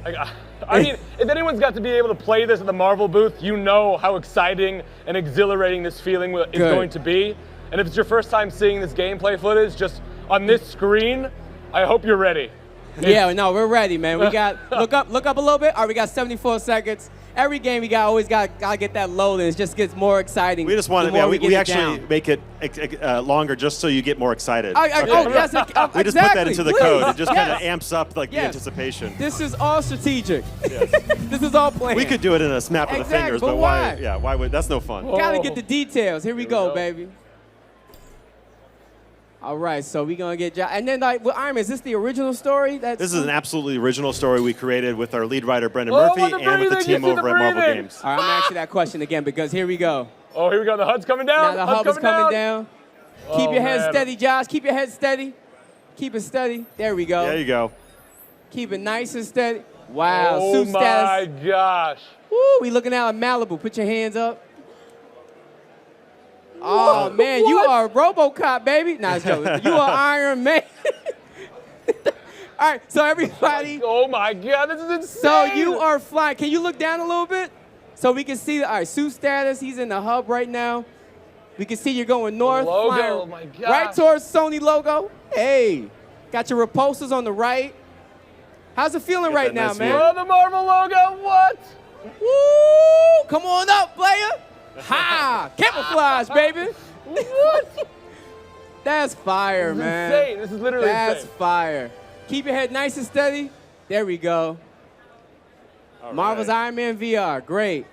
I mean, if anyone's got to be able to play this at the Marvel booth, you know how exciting and exhilarating this feeling is going to be. And if it's your first time seeing this gameplay footage just on this screen, I hope you're ready. Yeah, no, we're ready, man. We got look up a little bit. All right, we got 74 seconds. Every game we always got to get that load, and it just gets more exciting. We just want to, we actually make it longer just so you get more excited. Oh, yes, we just put that into the code. It just kind of amps up like the anticipation. This is all strategic. This is all planned. We could do it in a snap of the fingers, but why? Yeah, why would? That's no fun. Gotta get the details. Here we go, baby. All right, so we're going to get Josh. And then, like, with Iron Man, is this the original story? This is an absolutely original story we created with our lead writer, Brendan Oh, Murphy, and with the team over at Marvel Games. All right, I'm going to ask you that question again because here we go. Oh, here we go. The HUD's coming down. Now the hub is coming down. Keep Oh, your head man. steady, Josh. Keep your head steady. Keep it steady. There we go. There you go. Keep it nice and steady. Wow, Oh, suit my status. gosh. Woo, we looking out at Malibu. Put your hands up. Oh, man, you are RoboCop, baby. Nah, it's joking. You are Iron Man. All right, so everybody. Oh, my God, this is insane. So you are flying. Can you look down a little bit so we can see? All right, suit status. He's in the hub right now. We can see you're going north. Logo, flying oh my gosh. right towards Sony logo. Hey, got your repulsors on the right. How's it feeling right now, man? Oh, the Marvel logo, what? Woo! Come on up, player. Ha! Camouflage, baby. What? That's fire, This is man. insane. This is literally That's insane. fire. Keep your head nice and steady. There we go. Marvel's Iron Man VR. Great.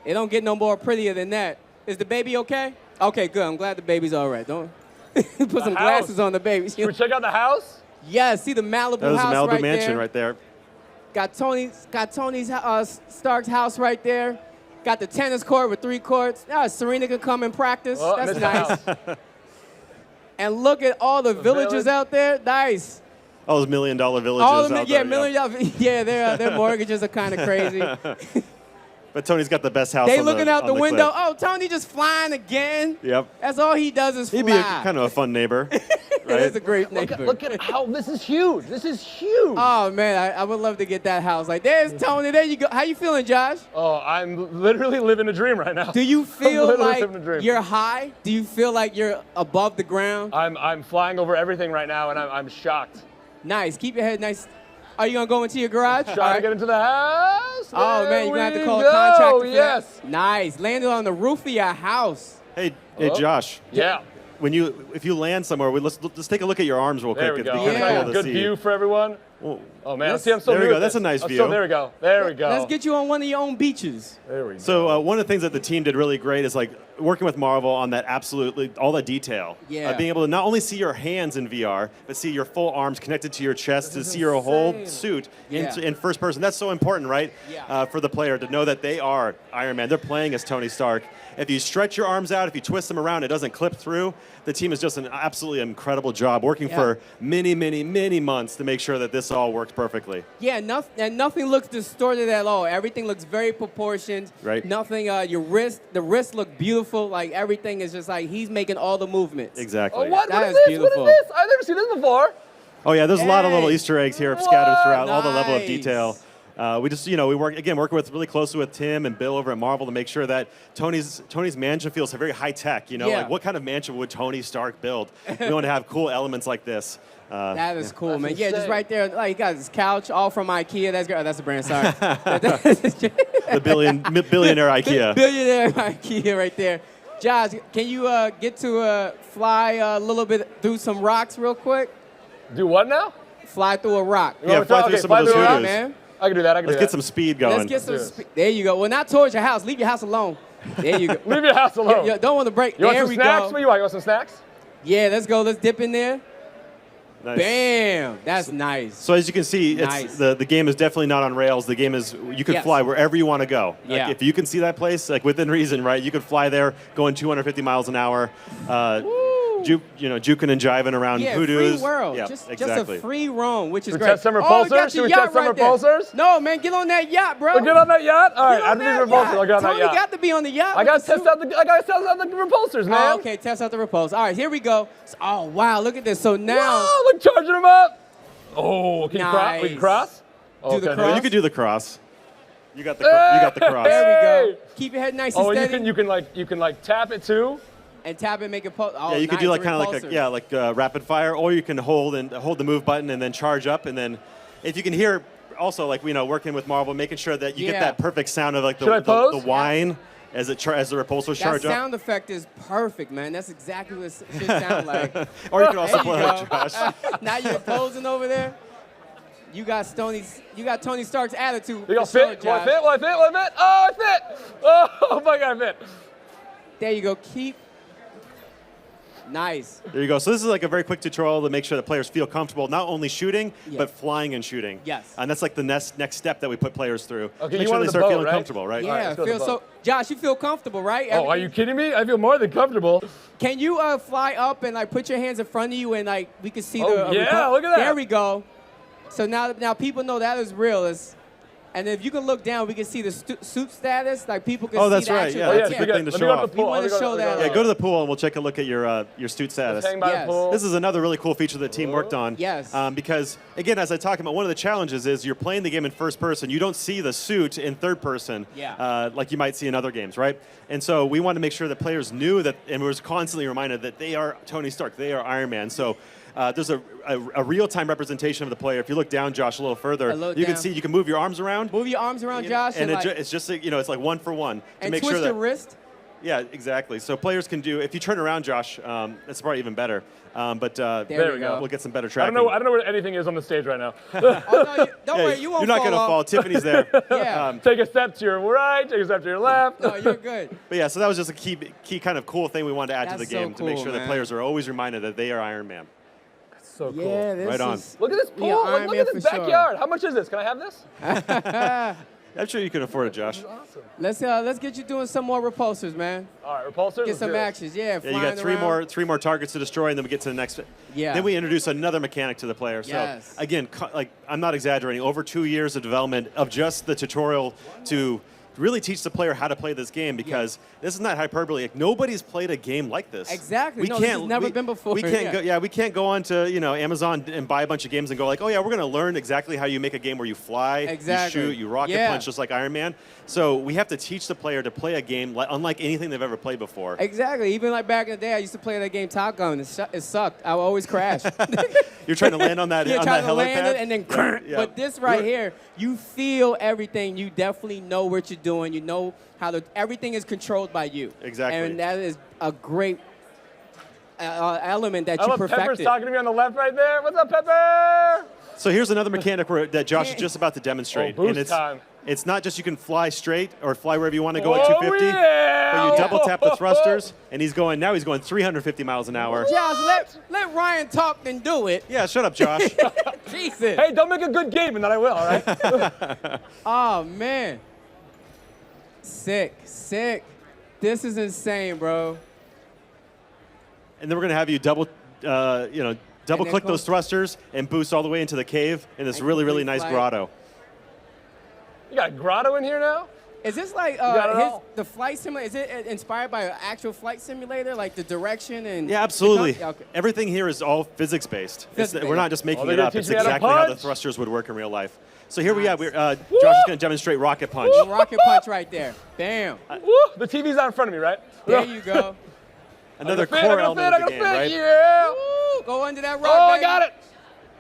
It don't get no more prettier than that. Is the baby okay? Okay, good. I'm glad the baby's all right. Don't put some glasses on the baby. Should we check out the house? Yeah, see the Malibu That was house the Malibu right mansion there. right there. Got Tony's Stark's house right there. Got the tennis court with 3 courts. Serena can come and practice. Oh, That's missed nice. the house. And look at all the villages village. out there. Nice. All those $1 million villages All the out yeah, there. $1 million. Yeah, their mortgages are kind of crazy. But Tony's got the best house They on looking out on the window. cliff. Oh, Tony just flying again. Yep. That's all he does is fly. He'd be kind of a fun neighbor, right? That's a great neighbor. Look at how this is huge. This is huge. Oh man, I would love to get that house. Like, there's Tony. There you go. How you feeling, Josh? Oh, I'm literally living a dream right now. Do you feel literally like living a dream. you're high? Do you feel like you're above the ground? I'm flying over everything right now, and I'm shocked. Nice. Keep your head nice. Are you gonna go into your garage? Trying to get into the house. Oh There man, you're gonna have to we call a go. contractor for Yes. that. Nice. Landed on the roof of your house. Hey, Oh. Josh. Yeah. If you land somewhere, let's take a look at your arms real There quick. we It'd go. be kinda Yeah. cool to Good see. view for everyone. Oh man, see, I'm so There we new go. at That's this. a nice I'm view. So, there we go. There we go. Let's get you on one of your own beaches. There we go. So one of the things that the team did really great is like working with Marvel on that absolutely all the detail. Yeah. Being able to not only see your hands in VR, but see your full arms connected to your chest, to see your whole suit in first person. That's so important, right? Yeah. For the player to know that they are Iron Man. They're playing as Tony Stark. If you stretch your arms out, if you twist them around, it doesn't clip through. The team has just an absolutely incredible job working for many, many, many months to make sure that this all works perfectly. Yeah, nothing looks distorted at all. Everything looks very proportioned. Right. Nothing. The wrist look beautiful. Like everything is just like he's making all the movements. Exactly. Oh, what? That What is is this? beautiful. What is this? I've never seen this before. Oh yeah, there's a lot of little Hey. Easter eggs here scattered throughout all the level of Nice. detail. We just, we working with really closely with Tim and Bill over at Marvel to make sure that Tony's mansion feels very high tech. Yeah. Like what kind of mansion would Tony Stark build? We want to have cool elements like this. That is cool, man. That's Yeah, just insane. right there. Like, you got this couch, all from IKEA. That's a brand. Sorry. The billionaire IKEA. Billionaire IKEA right there. Josh, can you get to fly a little bit through some rocks real quick? Do what now? Fly through a rock. You want me to fly through some of those through a rock, hoodoos. man. I can do that. I can Let's do get that. some speed going. Let's get some. Let's do There you go. Well, not towards your house. Leave your house alone. There you go. Leave your house alone. Yeah, don't want to break. You want there some we snacks? go. What do you want? You want some snacks? Yeah, let's go. Let's dip in there. Nice. Bam. That's nice. So as you can see, Nice. the game is definitely not on rails. The game is you can Yes. fly wherever you want to go. Yeah. Like if you can see that place, like within reason, right? You could fly there going 250 miles an hour, juking and jiving around Yeah, hoodoos. free world. Yeah, Just exactly. a free roam, which is Should we great. test some Oh, you repulsors? got Should your we yacht test some right there. repulsors? No, man, get on that yacht, bro. We'll get on that yacht? All right, Get on after these that repulsors, yacht. I'll get on that Tony yacht. got to be on the yacht. I got with to the test out the repulsors, man. Oh, okay, test out the repulsor. All right, here we go. Oh, wow, look at this. So now, Whoa, look, charging them up. Oh, can you cross? We can Nice. cross? Do the Okay. cross. You could do the cross. You got the cross. there we go. Keep your head nice and Oh, steady. you can tap it too. And tap it, make it pulse. Oh, Yeah, you could nice, do like the kind of like repulsor. rapid fire, or you can hold the move button and then charge up, and then if you can hear also like working with Marvel, making sure that you get Yeah. that perfect sound of like Should I the pose? whine as the repulsors That charge up. sound effect is perfect, man. That's exactly what it should sound like. Or you could also There you play like go. Josh. Now you're posing over there. You got Tony Stark's attitude. You gonna for sure, fit? Will I Josh. fit? Will I fit? Will I fit? Oh, I fit! Oh my God, I fit. There you go. Keep. Nice. There you go. So this is like a very quick tutorial to make sure that players feel comfortable not only shooting, but flying and shooting. Yes. And that's like the next step that we put players through. Okay, Make you sure wanted they the start boat, feeling right? comfortable, right? Yeah, Josh, you feel comfortable, right? Oh, are you kidding me? I feel more than comfortable. Can you fly up and like put your hands in front of you and like we can see Oh, the yeah, look at that. There we go. So now people know that is real. And if you can look down, we can see the suit status. Like people can see that's the right. actual. Yeah, that's a good thing to show off. We want to show that. Yeah, go to the pool and we'll take a look at your suit status. hang by the pool. This is another really cool feature the team worked on. Yes. Because again, as I talked about, one of the challenges is you're playing the game in first person. You don't see the suit in third person, like you might see in other games, right? And so we want to make sure that players knew that, and was constantly reminded that they are Tony Stark, they are Iron Man. So. There's a real-time representation of the player. If you look down, Josh, a little further, you can see you can move your arms around. Move your arms around, Josh. And it's just, it's like one for one. And make twist sure that, your wrist. Yeah, exactly. So players can do, if you turn around, Josh, that's probably even better. But there we go. We'll get some better tracking. I don't know where anything is on the stage right now. Don't worry, you won't You're not fall going to off. fall. Tiffany's there. Yeah. Take a step to your right, take a step to your left. No, you're good. But yeah, so that was just a key kind of cool thing we wanted to add to the That's game so to make cool, sure that man. players are always reminded that they are Iron Man. So cool. Yeah, this Right on. is- Look at this pool. Yeah, Look Iron at Man this for sure. backyard. How much is this? Can I have this? I'm sure you can afford it, Josh. Let's get you doing some more repulsors, man. All right, repulsors. Get some actions. Yeah, Yeah, you got three more targets to destroy, and then we get to the next. Yeah. Then we introduce another mechanic to the player. So Yes. again, like I'm not exaggerating. Over 2 years of development of just the tutorial to really teach the player how to play this game, because this is not hyperbole. Like, nobody's played a game like this. Exactly. No, this has never been before. We can't Yeah. we can't go on to Amazon and buy a bunch of games and go like, oh yeah, we're going to learn exactly how you make a game where you fly, Exactly. you shoot, you rocket Yeah. punch just like Iron Man. So we have to teach the player to play a game unlike anything they've ever played before. Exactly. Even like back in the day, I used to play that game Top Gun. It sucked. I would always crash. You're trying to land on that You're on trying that to land helipad? it and then Yeah. But this right here, you feel everything. You definitely know what you're doing. You know how everything is controlled by you. Exactly. And that is a great element that I you love perfected. Pepper's talking to me on the left right there. What's up, Pepper? So here's another mechanic that Josh is just about to demonstrate. Oh, boost and it's, time. It's not just you can fly straight or fly wherever you want to go at Oh, 250, yeah. but you double tap the thrusters, and now he's going 350 miles an hour. Josh, let Ryan talk then do it. Yeah, shut up, Josh. Jesus. Hey, don't make a good game, and then I will, all right? Oh, man. Sick. This is insane, bro. And then we're gonna have you double click those thrusters and boost all the way into the cave in this really, really nice grotto. You got a grotto in here now? Is this like got it all? the flight simulator? Is it inspired by an actual flight simulator, like the direction and? Yeah, absolutely. Okay. Everything here is all physics-based. We're not just making they're it gonna up. teach It's me how to exactly how the punch? thrusters would work in real life. So here we have. Josh is going to demonstrate rocket punch. Rocket punch right there. Bam. Woo! The TV's out in front of me, right? There you go. Another I gotta fit, core I element gotta of the fit, game, right? Yeah. Woo, go under that rock. Oh, I baby. got it.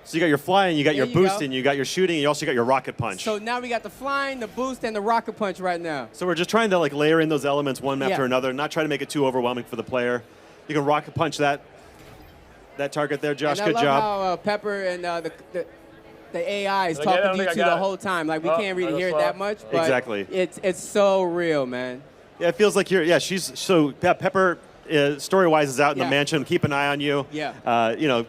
So you got your flying, you got your There you go. boosting, you got your shooting, and you also got your rocket punch. So now we got the flying, the boost, and the rocket punch right now. So we're just trying to like layer in those elements one Yeah. after another, not try to make it too overwhelming for the player. You can rocket punch that target there, Josh. And Good I love job. how Pepper and the AI is Like, I talking don't to you think I the got it. whole time. Like we Oh, can't really I hear it just that saw much. it. But Exactly. It's so real, man. Yeah, it feels like Pepper story-wise is out in the Yeah. mansion. Keep an eye on you. Yeah.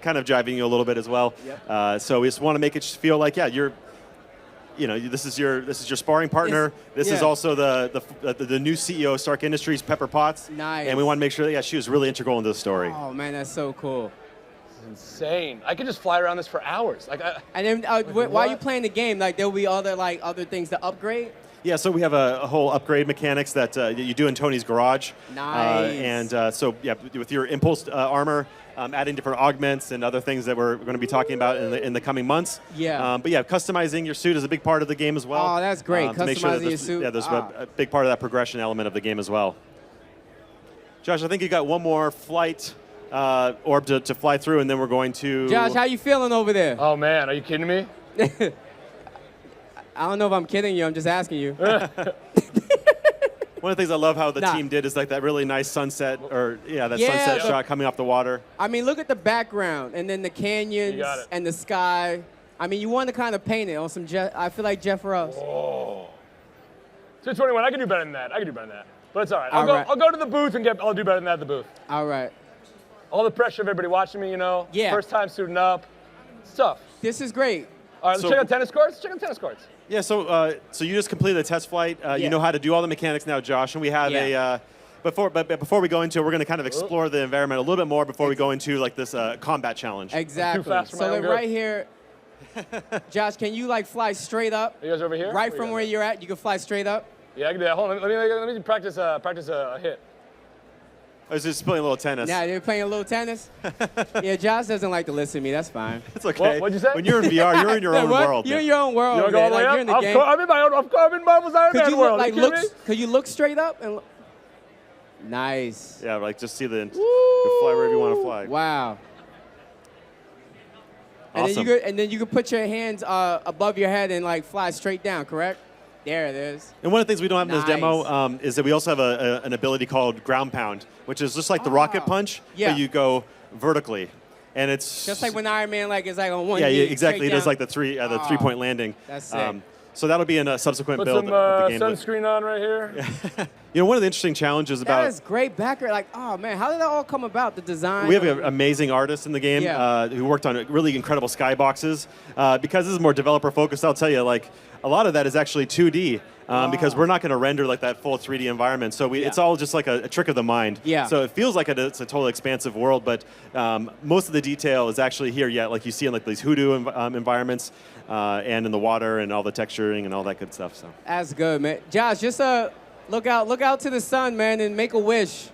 Kind of driving you a little bit as well. Yep. So we just want to make it feel like this is your sparring partner. This is yeah. also the new CEO of Stark Industries, Pepper Potts. Nice. And we want to make sure that she was really integral into the story. Oh man, that's so cool. Insane. I could just fly around this for hours. And then while you playing the game, like there'll be other things to upgrade. Yeah, so we have a whole upgrade mechanics that you do in Tony's garage. Nice. With your impulse armor, adding different augments and other things that we're going to be talking about in the coming months. Yeah. Customizing your suit is a big part of the game as well. Oh, that's great. To make sure that Customizing your suit. Yeah, there's a big part of that progression element of the game as well. Josh, I think you got one more flight orb to fly through, and then we're going to... Josh, how you feeling over there? Oh man, are you kidding me? I don't know if I'm kidding you. I'm just asking you. One of the things I love how the team did is like that really nice sunset, sunset shot coming off the water. I mean, look at the background and then the canyons and the sky. I mean, you want to kind of paint it on some I feel like Jeff Ross. Whoa. 221, I can do better than that. But it's all right. I'll go to the booth and I'll do better than that at the booth. All right. all the pressure of everybody watching me, you know. Yeah. First time suiting up. It's tough. This is great. All right, let's check out tennis courts. Check out tennis courts. Yeah, so you just completed the test flight. You know how to do all the mechanics now, Josh, and we have before we go into it, we're going to kind of explore the environment a little bit more before we go into like this combat challenge. Exactly. Too fast for my So own then good. right here, Josh, can you like fly straight up? You guys over here? Right from where you're at, you can fly straight up. Yeah, I can do that. Hold on, let me practice a hit. I was just playing a little tennis. Now they're playing a little tennis. Yeah, Josh doesn't like to listen to me. That's fine. It's okay. What'd you say? When you're in VR, you're in your own What? world. You're in man. your own world. You want to go all the way Like, up? you're in the game. I'm in my own. I'm in Marvel's Iron Could Man you world. like you look? kidding me? Could you look straight up and? Nice. Yeah, like just see you can fly wherever you want to fly. Wow. Awesome. And then you can put your hands above your head and like fly straight down. Correct? There it is. And one of the things we don't have in this Nice. demo is that we also have an ability called ground pound, which is just like the rocket punch, Yeah. but you go vertically, and it's Just like when Iron Man like is like on one yeah, knee, exactly. straight It does down. like the 3-point landing. That's sick. So that'll be in a subsequent Put build some of the game. but- sunscreen on right here. You know, one of the interesting challenges That about is great background. Like, oh man, how did that all come about? The design. we have an amazing artist in the game Yeah. who worked on really incredible skyboxes. Because this is more developer focused, I'll tell you, like a lot of that is actually 2D. Because we're not going to render like that full 3D environment, so it's all just like a trick of the mind. Yeah. So it feels like it's a totally expansive world, but most of the detail is actually here yet, like you see in like these hoodoo environments, and in the water and all the texturing and all that good stuff. So That's good, man. Josh, just look out to the sun, man, and make a wish.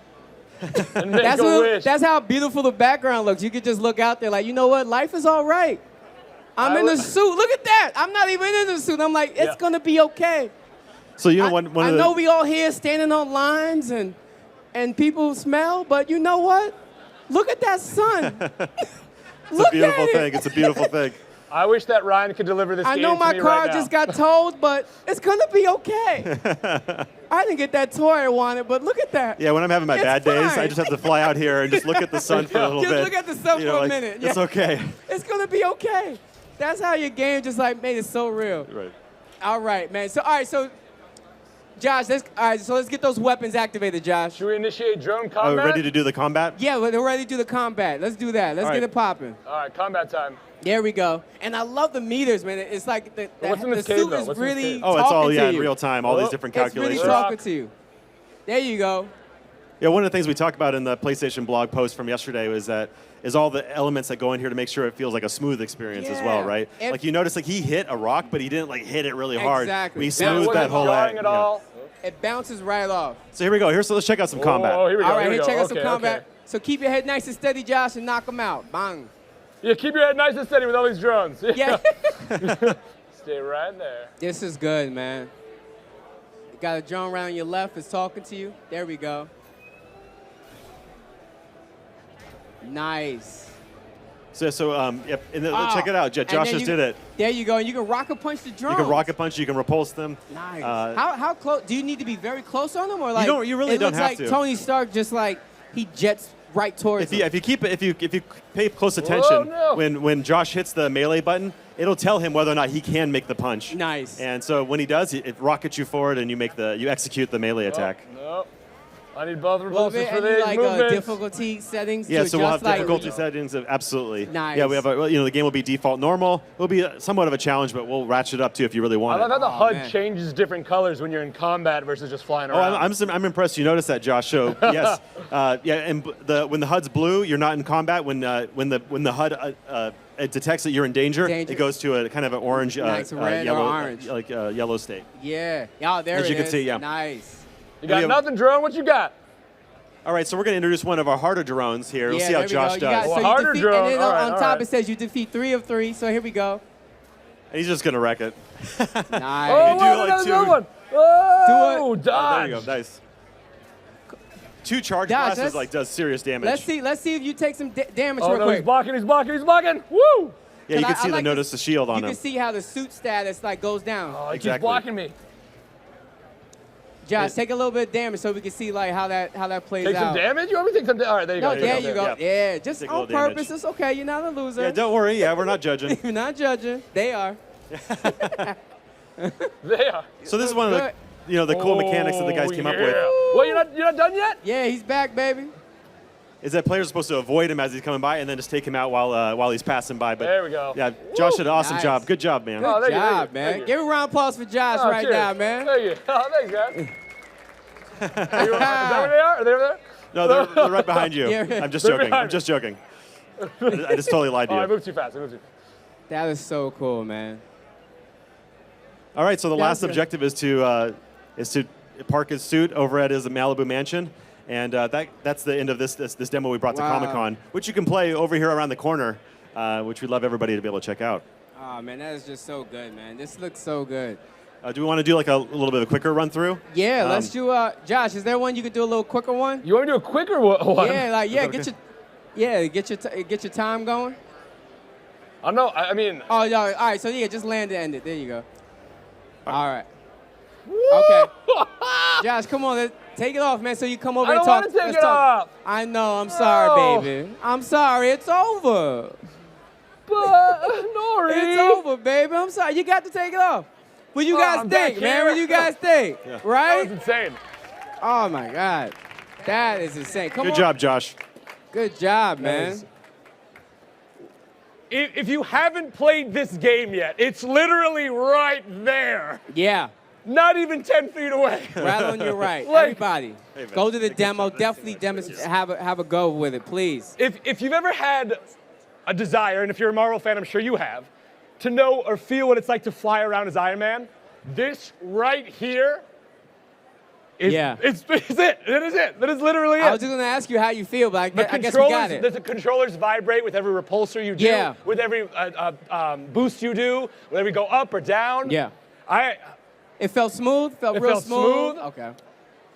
That's how beautiful the background looks. You could just look out there like, you know what? Life is all right. I'm in the suit. Look at that. I'm not even in the suit. I'm like, it's gonna be okay. So you know one of I the know we all here standing on lines and people smell, but you know what? Look at that sun. it's a beautiful thing. It's a beautiful thing. I wish that Ryan could deliver this I game know to my me car right now. just got towed, but it's gonna be okay. I didn't get that toy I wanted, but look at that. Yeah, when I'm having my It's bad days, I fine. just have to fly out here and just look at the sun for a little Just bit. look at the sun You know, for a like, minute. It's Yeah. okay. It's gonna be okay. That's how your game just like made it so real. Right. All right, man. So Josh, let's get those weapons activated, Josh. Should we initiate drone Are combat? we ready to do the combat? Yeah, we're ready to do the combat. Let's do that. Let's All get right. it popping. All right, combat time. There we go. And I love the meters, man. It's like the What's in this suit cave, though? is What's in this really cave? Oh, it's all talking to in you. real time. All these different It's calculations. really talking to you. There you go. Yeah, one of the things we talked about in the PlayStation blog post from yesterday was all the elements that go in here to make sure it feels like a smooth experience as well, Yeah. right? Like you notice, like he hit a rock, but he didn't like hit it really hard. Exactly. We That smoothed wasn't that whole jarring act. at all. It bounces right off. So here we go. So let's check out some combat. Oh, here we go. All right, here we here, go. check out some Okay, combat. okay. So keep your head nice and steady, Josh, and knock them out. Bang. Yeah, keep your head nice and steady with all these drones. Yeah. Stay right there. This is good, man. You got a drone around your left. It's talking to you. There we go. Nice. Yep. And then, check it out. And Josh then just did it. There you go. And you can rocket punch the drone. You can rocket punch. You can repulse them. Nice. Uh, How close? Do you need to be very close on them, or like You really it don't looks have like to. Tony Stark just like he jets right towards If you pay close attention, no. when Josh hits the melee button, it'll tell him whether or not he can make the punch. Nice. And so when he does, it rockets you forward, and you execute the melee attack. No. I need both Well, repulsors for and these like movements. difficulty settings. Yeah, to so we'll have adjust, like, difficulty settings. Absolutely. Nice. Yeah, we have the game will be default normal. It'll be somewhat of a challenge, but we'll ratchet it up too if you really I want love it. how the HUD man. changes different colors when you're in combat versus just flying Oh, around. I'm impressed. You noticed that, Josh. So yes, and when the HUD's blue, you're not in combat. When the HUD it detects that you're in danger, Danger. it goes to a kind of an orange, Nice, red or yellow, orange. like yellow state. Yeah. Yeah. There As it you can is. see, yeah. Nice. You got have- nothing, drone? What you got? All right, so we're going to introduce one of our harder drones here. We'll Yeah, see how there we Josh go. You does. got- so you harder defeat- drone. And then All right, on all top right. it says you defeat 3 of 3. So here we go. And he's just going to wreck it. Nice. Oh, do what, like another two. good one. Oh, Oh, dodge. there you go. Nice. 2 charge Josh, blasts does serious damage. Let's see if you take some damage Oh, real no, quick. he's blocking, he's blocking, he's blocking. Woo! Yeah, you Cause can I see like notice the shield on You him. can see how the suit status like goes down. Oh, he keeps Exactly. blocking me. Josh, take a little bit of damage so we can see like how that plays Take out. some damage? You want me to take some damage? All right, there you No, go. there you go. Yeah. Yeah, just Take a on little damage. purpose. It's okay. You're not a loser. Yeah, don't worry. Yeah, we're not judging. You're not judging. They are. They are. So this is one of the cool mechanics that the guys came up with. Well, you're not done yet? Yeah, he's back, baby. is that players are supposed to avoid him as he's coming by and then just take him out while he's passing by. But there we go. Yeah, Josh did an awesome Nice. job. Good job, man. Oh, Good thank you, job, thank you, man. thank you. Give a round of applause for Josh Oh, right cheers. now, man. Thank you. Oh, thanks, guys. Is that where they are? Are they over there? No, they're right behind you. Yeah. I'm just They're joking. behind I'm just joking. I just totally lied to Oh, you. I moved too fast. That is so cool, man. All right, so the last good. objective is to park his suit over at his Malibu mansion, and that's the end of this demo we brought to Wow. Comic-Con, which you can play over here around the corner, which we'd love everybody to be able to check out. Oh, man, that is just so good, man. This looks so good. Do we want to do like a little bit of a quicker run through? Yeah, let's do. Josh, is there one you could do a little quicker one? You want to do a quicker one? Yeah, get your time going. I know. I mean. Oh, yeah. All right. So yeah, just land and end it. There you go. All right. Okay. Josh, come on. Take it off, man. So you come over I and don't talk. want to take let's it talk. off. I know. I'm sorry, baby. I'm sorry. It's over. But Nori. It's over, baby. I'm sorry. You got to take it off. What you guys I'm back think, man? here. What you guys think? Yeah. Right? That was insane. Oh my God. That is insane. Come on. Good job, Josh. Good job, man. If you haven't played this game yet, it's literally right there. Yeah. Not even 10 feet away. Right on your right. Like- Everybody, Hey, man. go to the demo. Definitely have a go with it, please. If you've ever had a desire, and if you're a Marvel fan, I'm sure you have, to know or feel what it's like to fly around as Iron Man, this right here is it's it. That is it. That is literally it. I was just gonna ask you how you feel, but I guess we got controllers, it. the controllers vibrate with every repulsor you do, Yeah. with every boost you do, whether you go up or down. Yeah. I It felt smooth. Felt It real felt smooth. smooth. Okay.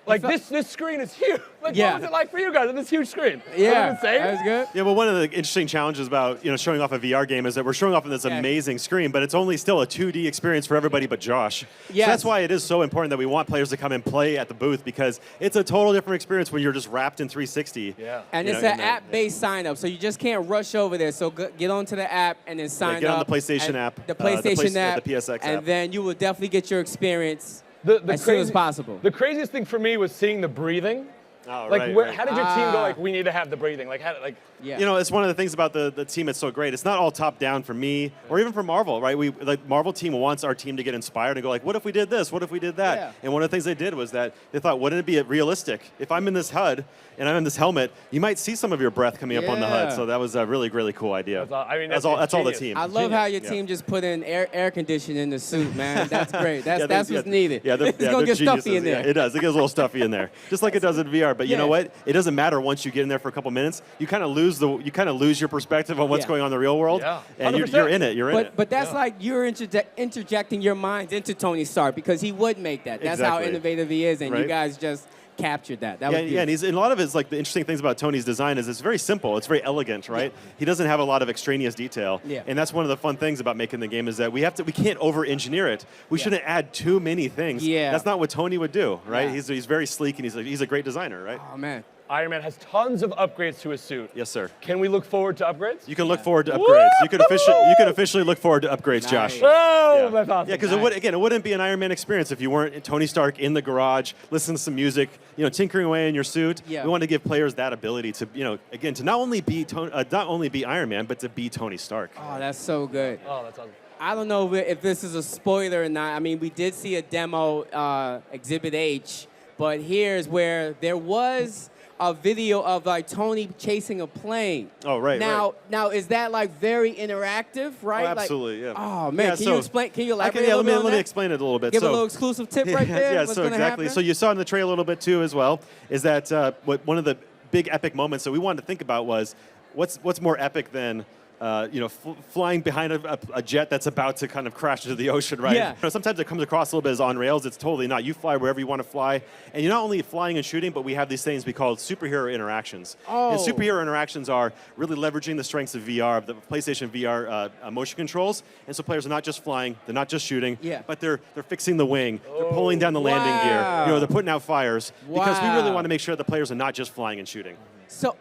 like this screen is huge. Like Yeah. what was it like for you guys on this huge screen? Yeah. Was it insane? That was good. Yeah, well, one of the interesting challenges about showing off a VR game is that we're showing off on this amazing screen, but it's only still a 2D experience for everybody but Josh. Yes. So that's why it is so important that we want players to come and play at the booth, because it's a total different experience when you're just wrapped in 360. Yeah. And You it's know, an and that- app-based sign-up, so you just can't rush over there. So get onto the app and then sign up. get on the PlayStation and app, The the PlayStation app. the PSX and app. then you will definitely get your experience The as soon as possible. The craziest thing for me was seeing the breathing. Oh, Like, right, where, right. how did your team go? Like, we need to have the breathing. Like, how? Like, Yeah. You know, it's one of the things about the team that's so great. It's not all top down for me or even for Marvel, right? Marvel team wants our team to get inspired and go like, what if we did this? What if we did that? Yeah. And one of the things they did was that they thought, wouldn't it be realistic? If I'm in this HUD and I'm in this helmet, you might see some of your breath coming up on the HUD. Yeah. So that was a really, really cool idea. That's all the genius. team. I love how your Yeah. team just put in air conditioning in the suit, man. That's great. That's Yeah, that's yeah, what's needed. Yeah, it's yeah, gonna they're get stuffy in geniuses. there. Yeah, it does. It gets a little stuffy in there, just like it does in VR. But you know Yeah. what? It doesn't matter once you get in there for a couple minutes. You kind of lose your perspective on what's Yeah. going on in the real world, Yeah. and you're 100%. in it. You're in it. But that's like you're interjecting your minds into Tony Stark because he would make that. That's how Exactly. innovative he is, and you Right. guys just captured that. That Yeah, was yeah, and beautiful. a lot of it's like the interesting things about Tony's design is it's very simple. It's very elegant, right? He doesn't have a lot of extraneous detail, Yeah. and that's one of the fun things about making the game is that we can't over-engineer it. We shouldn't add too many things. Yeah. That's not what Tony would do, right? Yeah. He's very sleek and he's a great designer, right? Oh man. Iron Man has tons of upgrades to his suit. Yes, sir. Can we look forward to upgrades? You can look forward to upgrades. You can officially look forward to upgrades, Josh. Oh, Yeah. that's awesome. Yeah, because it wouldn't be an Iron Man experience if you weren't Tony Stark in the garage, listening to some music, tinkering away in your suit. Yeah. We want to give players that ability to, again, to not only be Iron Man, but to be Tony Stark. Oh, that's so good. Oh, that's awesome. I don't know if this is a spoiler or not. I mean, we did see a demo, Exhibit H, but here's where there was a video of like Tony chasing a plane. Oh, right. Now, right. now is that like very interactive, right? Oh, absolutely, yeah. Oh man, Yeah, can so you explain? Can you I elaborate can, a little bit on let me that? explain it a little bit. Give a So- little exclusive tip right there. Yeah, What's so gonna exactly. happen? So you saw in the trailer a little bit too as well, is that one of the big epic moments that we wanted to think about was what's more epic than flying behind a jet that's about to kind of crash into the ocean, right? Yeah. Sometimes it comes across a little bit as on rails. It's totally not. You fly wherever you want to fly, and you're not only flying and shooting, but we have these things we call superhero interactions. Oh. And superhero interactions are really leveraging the strengths of VR, the PlayStation VR motion controls, and so players are not just flying, they're not just shooting, Yeah. but they're fixing the wing, they're pulling down the landing Wow. gear, they're putting out fires, because we really Wow. want to make sure that players are not just flying and shooting. So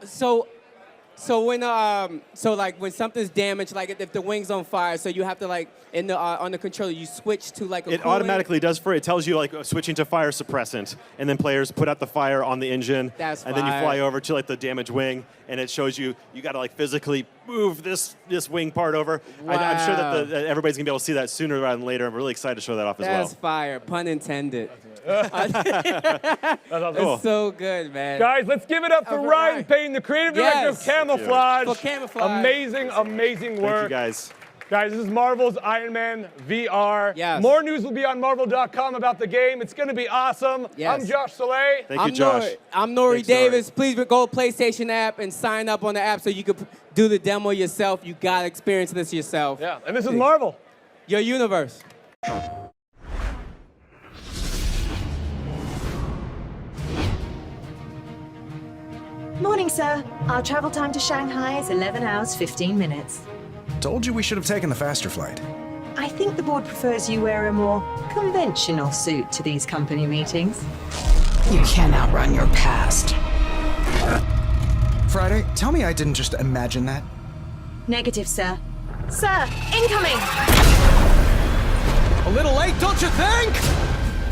So when like when something's damaged, like if the wing's on fire, so you have to like in the on the controller you switch to like a It coolant. automatically does it tells you like switching to fire suppressant, and then players put out the fire on the engine, That's and then you fire. fly over to like the damaged wing, and it shows you got to like physically move this wing part over. I'm sure that that everybody's gonna be able to see that sooner rather than later. I'm really excited to show that off as well. That's fire, pun intended. That's awesome. Cool. It's so good, man. Guys, let's give it up for Ryan Payton, the creative director of Yes. Camouflage. For Camouflage. Amazing, amazing work. Thank you, guys. Guys, this is Marvel's Iron Man VR. Yes. More news will be on Marvel.com about the game. It's going to be awesome. Yes. I'm Josh Soleil. Thank you, Josh. I'm Nori Thanks, Davis. Please go to PlayStation app and sign up on the app so you can do the demo yourself. You got to experience this yourself. Yeah, and this is Marvel. Your universe. Morning, sir. Our travel time to Shanghai is 11 hours, 15 minutes. Told you we should have taken the faster flight. I think the board prefers you wear a more conventional suit to these company meetings. You can't outrun your past. Friday, tell me I didn't just imagine that. Negative, sir. Sir, incoming! A little late, don't you think?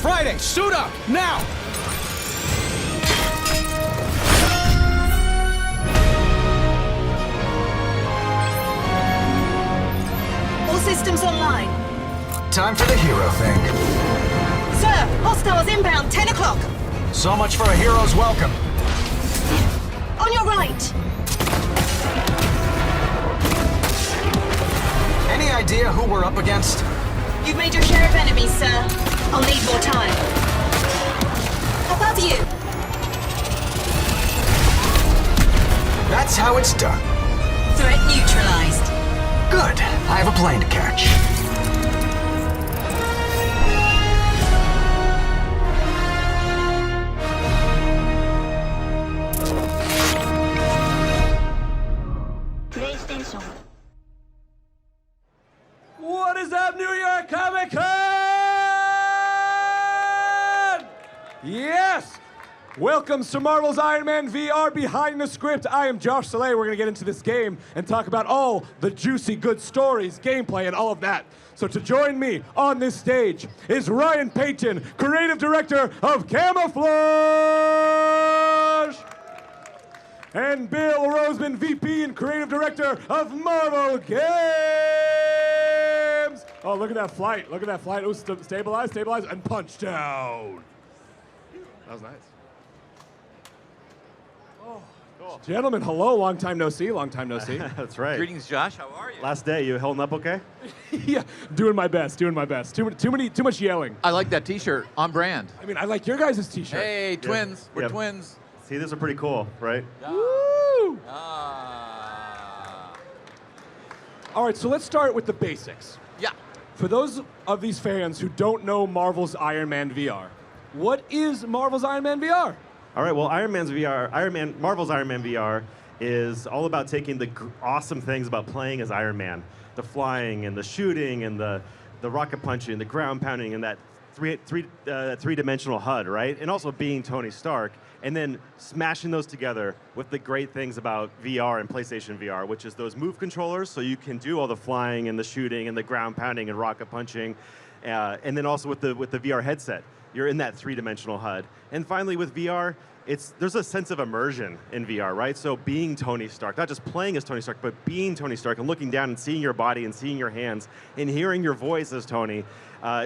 Friday, suit up, now! All systems online. Time for the hero thing. Sir, hostiles inbound, 10 o'clock. So much for a hero's welcome. On your right. Any idea who we're up against? You've made your share of enemies, sir. I'll need more time. Above you. That's how it's done. Threat neutralized. Good. I have a plane to catch. PlayStation. What is up, New York Comic Con? Yes! Welcome to Marvel's Iron Man VR Behind the Script. I am Josh Soleil. We're going to get into this game and talk about all the juicy good stories, gameplay, and all of that. So to join me on this stage is Ryan Payton, creative director of Camouflage, and Bill Roseman, VP and creative director of Marvel Games. Oh, look at that flight. Look at that flight. Oh, stabilize, stabilize, and punch down. That was nice. Oh, cool. Gentlemen, hello. Long time no see. Long time no see. That's right. Greetings, Josh. How are you? Last day, you holding up okay? Yeah, doing my best. Doing my best. Too much yelling. I like that T-shirt. On brand. I mean, I like your guys' T-shirt. Hey, twins. We're twins. See, these are pretty cool, right? Woo! All right, so let's start with the basics. Yeah. For those of these fans who don't know Marvel's Iron Man VR, what is Marvel's Iron Man VR? All right, well, Marvel's Iron Man VR is all about taking the awesome things about playing as Iron Man, the flying and the shooting and the rocket punching, the ground pounding, and that three-dimensional HUD, right? And also being Tony Stark, and then smashing those together with the great things about VR and PlayStation VR, which is those move controllers, so you can do all the flying and the shooting and the ground pounding and rocket punching, and then also with the VR headset, you're in that three-dimensional HUD. And finally, with VR, there's a sense of immersion in VR, right? So being Tony Stark, not just playing as Tony Stark, but being Tony Stark and looking down and seeing your body and seeing your hands and hearing your voice as Tony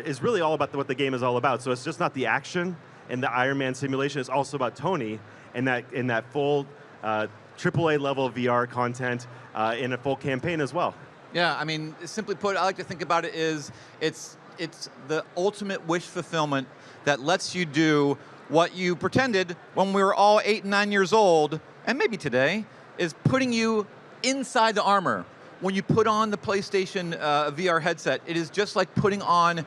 is really all about what the game is all about. So it's just not the action and the Iron Man simulation. It's also about Tony and that full AAA level VR content in a full campaign as well. Yeah, I mean, simply put, I like to think about it is it's the ultimate wish fulfillment that lets you do what you pretended when we were all 8 and 9 years old, and maybe today, is putting you inside the armor. When you put on the PlayStation VR headset, it is just like putting on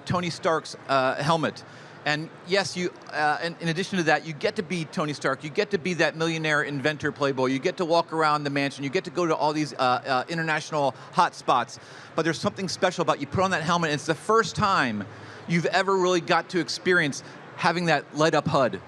Tony Stark's helmet. And yes, and in addition to that, you get to be Tony Stark. You get to be that millionaire inventor playboy. You get to walk around the mansion. You get to go to all these international hot spots. But there's something special about you put on that helmet, and it's the first time you've ever really got to experience having that light up HUD.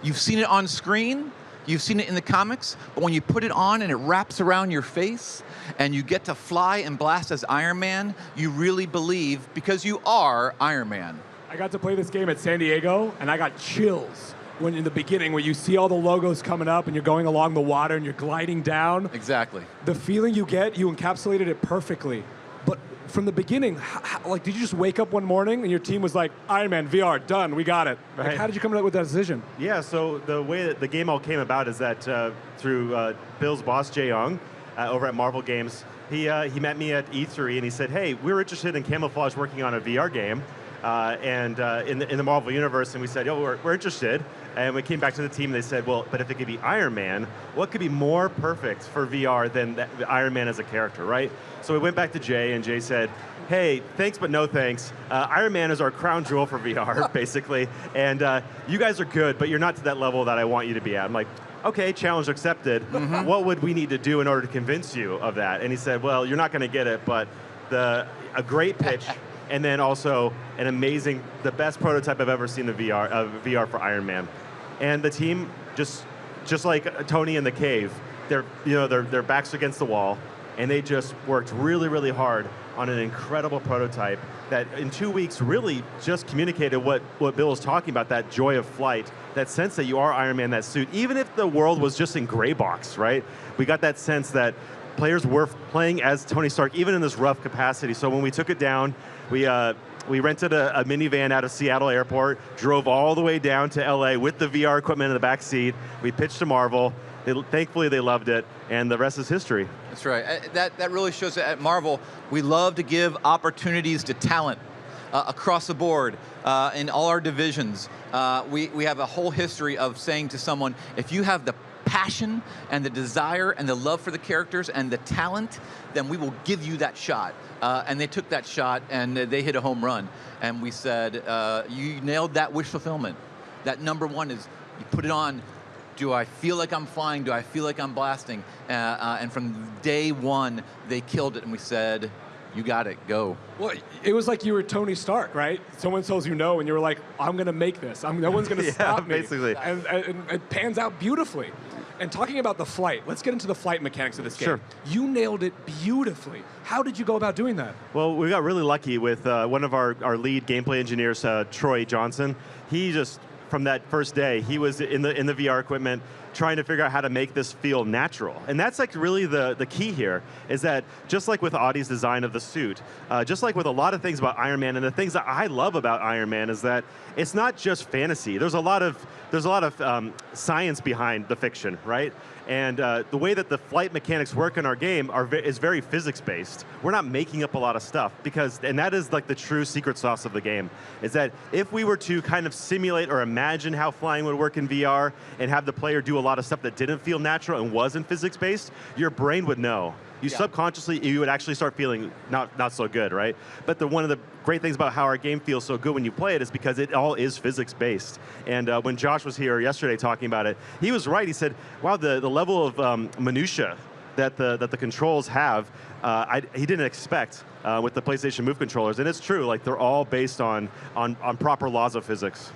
You've seen it on screen, You've seen it in the comics, but when you put it on and it wraps around your face and you get to fly and blast as Iron Man, you really believe because you are Iron Man. I got to play this game at San Diego, and I got chills when in the beginning when you see all the logos coming up and you're going along the water and you're gliding down. Exactly. The feeling you get, you encapsulated it perfectly. But from the beginning, like, did you just wake up one morning and your team was like, Iron Man, VR, done, we got it? Like, Right. how did you come up with that decision? Yeah, so the way that the game all came about is that through Bill's boss, Jay Young, over at Marvel Games, he met me at E3 and he said, hey, we're interested in Camouflage working on a VR game and in the Marvel Universe, and we said, oh, we're interested. And we came back to the team and they said, well, but if it could be Iron Man, what could be more perfect for VR than Iron Man as a character, right? So we went back to Jay, and Jay said, hey, thanks but no thanks. Iron Man is our crown jewel for VR, basically. And you guys are good, but you're not to that level that I want you to be at. I'm like, okay, challenge accepted. What would we need to do in order to convince you of that? And he said, well, you're not going to get it, but a great pitch, and then also an amazing, the best prototype I've ever seen of VR for Iron Man. And the team, just like Tony in the cave, their backs against the wall, and they just worked really, really hard on an incredible prototype that in 2 weeks really just communicated what Bill was talking about, that joy of flight, that sense that you are Iron Man, that suit, even if the world was just in gray box, right? We got that sense that players were playing as Tony Stark, even in this rough capacity. So when we took it down, we rented a minivan out of Seattle Airport, drove all the way down to LA with the VR equipment in the back seat. We pitched to Marvel. Thankfully, they loved it, and the rest is history. That's right. That really shows that at Marvel, we love to give opportunities to talent across the board in all our divisions. We have a whole history of saying to someone, if you have the passion and the desire and the love for the characters and the talent, then we will give you that shot. And they took that shot and they hit a home run. And we said, you nailed that wish fulfillment. That number one is, you put it on, do I feel like I'm flying? Do I feel like I'm blasting? And from day one, they killed it, and we said, you got it, go. Well, it was like you were Tony Stark, right? Someone tells you no, and you were like, I'm going to make this. No one's going to stop me. Basically. And it pans out beautifully. And talking about the flight, let's get into the flight mechanics of this game. Sure. You nailed it beautifully. How did you go about doing that? Well, we got really lucky with one of our lead gameplay engineers, Troy Johnson. He just, from that first day, he was in the VR equipment trying to figure out how to make this feel natural. And that's like really the key here, is that just like with Audie's design of the suit, just like with a lot of things about Iron Man, and the things that I love about Iron Man is that it's not just fantasy. There's a lot of science behind the fiction, right? And the way that the flight mechanics work in our game is very physics-based. We're not making up a lot of stuff, and that is like the true secret sauce of the game, is that if we were to kind of simulate or imagine how flying would work in VR and have the player do a lot of stuff that didn't feel natural and wasn't physics-based, your brain would know. Subconsciously, you would actually start feeling not so good, right? But one of the great things about how our game feels so good when you play it is because it all is physics-based. And when Josh was here yesterday talking about it, he was right. He said, wow, the level of minutia that the controls have, he didn't expect with the PlayStation Move controllers. And it's true, like they're all based on proper laws of physics.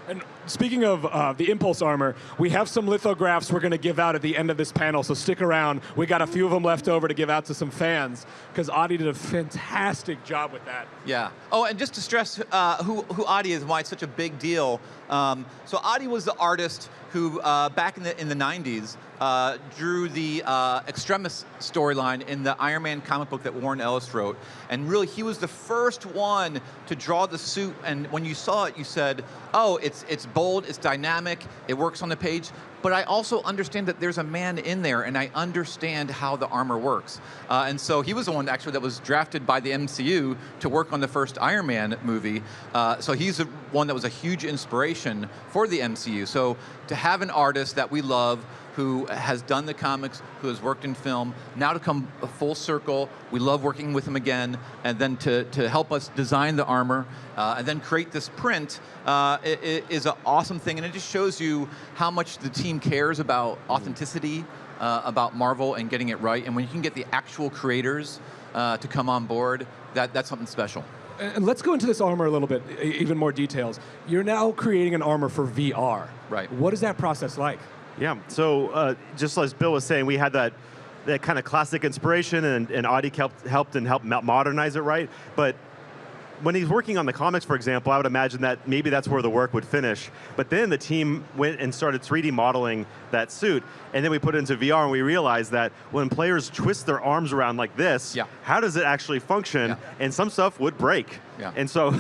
And speaking of the Impulse Armor, we have some lithographs we're going to give out at the end of this panel, so stick around. We got a few of them left over to give out to some fans, because Audie did a fantastic job with that. Yeah. Oh, and just to stress who Audie is and why it's such a big deal. So Audie was the artist who, back in the 90s, drew the Extremis storyline in the Iron Man comic book that Warren Ellis wrote. And really, he was the first one to draw the suit, and when you saw it, you said, oh, it's bold, it's dynamic, it works on the page, but I also understand that there's a man in there, and I understand how the armor works. And so he was the one, actually, that was drafted by the MCU to work on the first Iron Man movie. So he's the one that was a huge inspiration for the MCU. So to have an artist that we love, who has done the comics, who has worked in film, now to come full circle, we love working with him again, and then to help us design the armor, and then create this print, it is an awesome thing, and it just shows you how much the team cares about authenticity, about Marvel and getting it right, and when you can get the actual creators to come on board, that's something special. And let's go into this armor a little bit, even more details. You're now creating an armor for VR. Right. What is that process like? Yeah, so just as Bill was saying, we had that kind of classic inspiration, and Audi helped modernize it, right? But when he's working on the comics, for example, I would imagine that maybe that's where the work would finish. But then the team went and started 3D modeling that suit, and then we put it into VR, and we realized that when players twist their arms around like this, how does it actually function? And some stuff would break. And so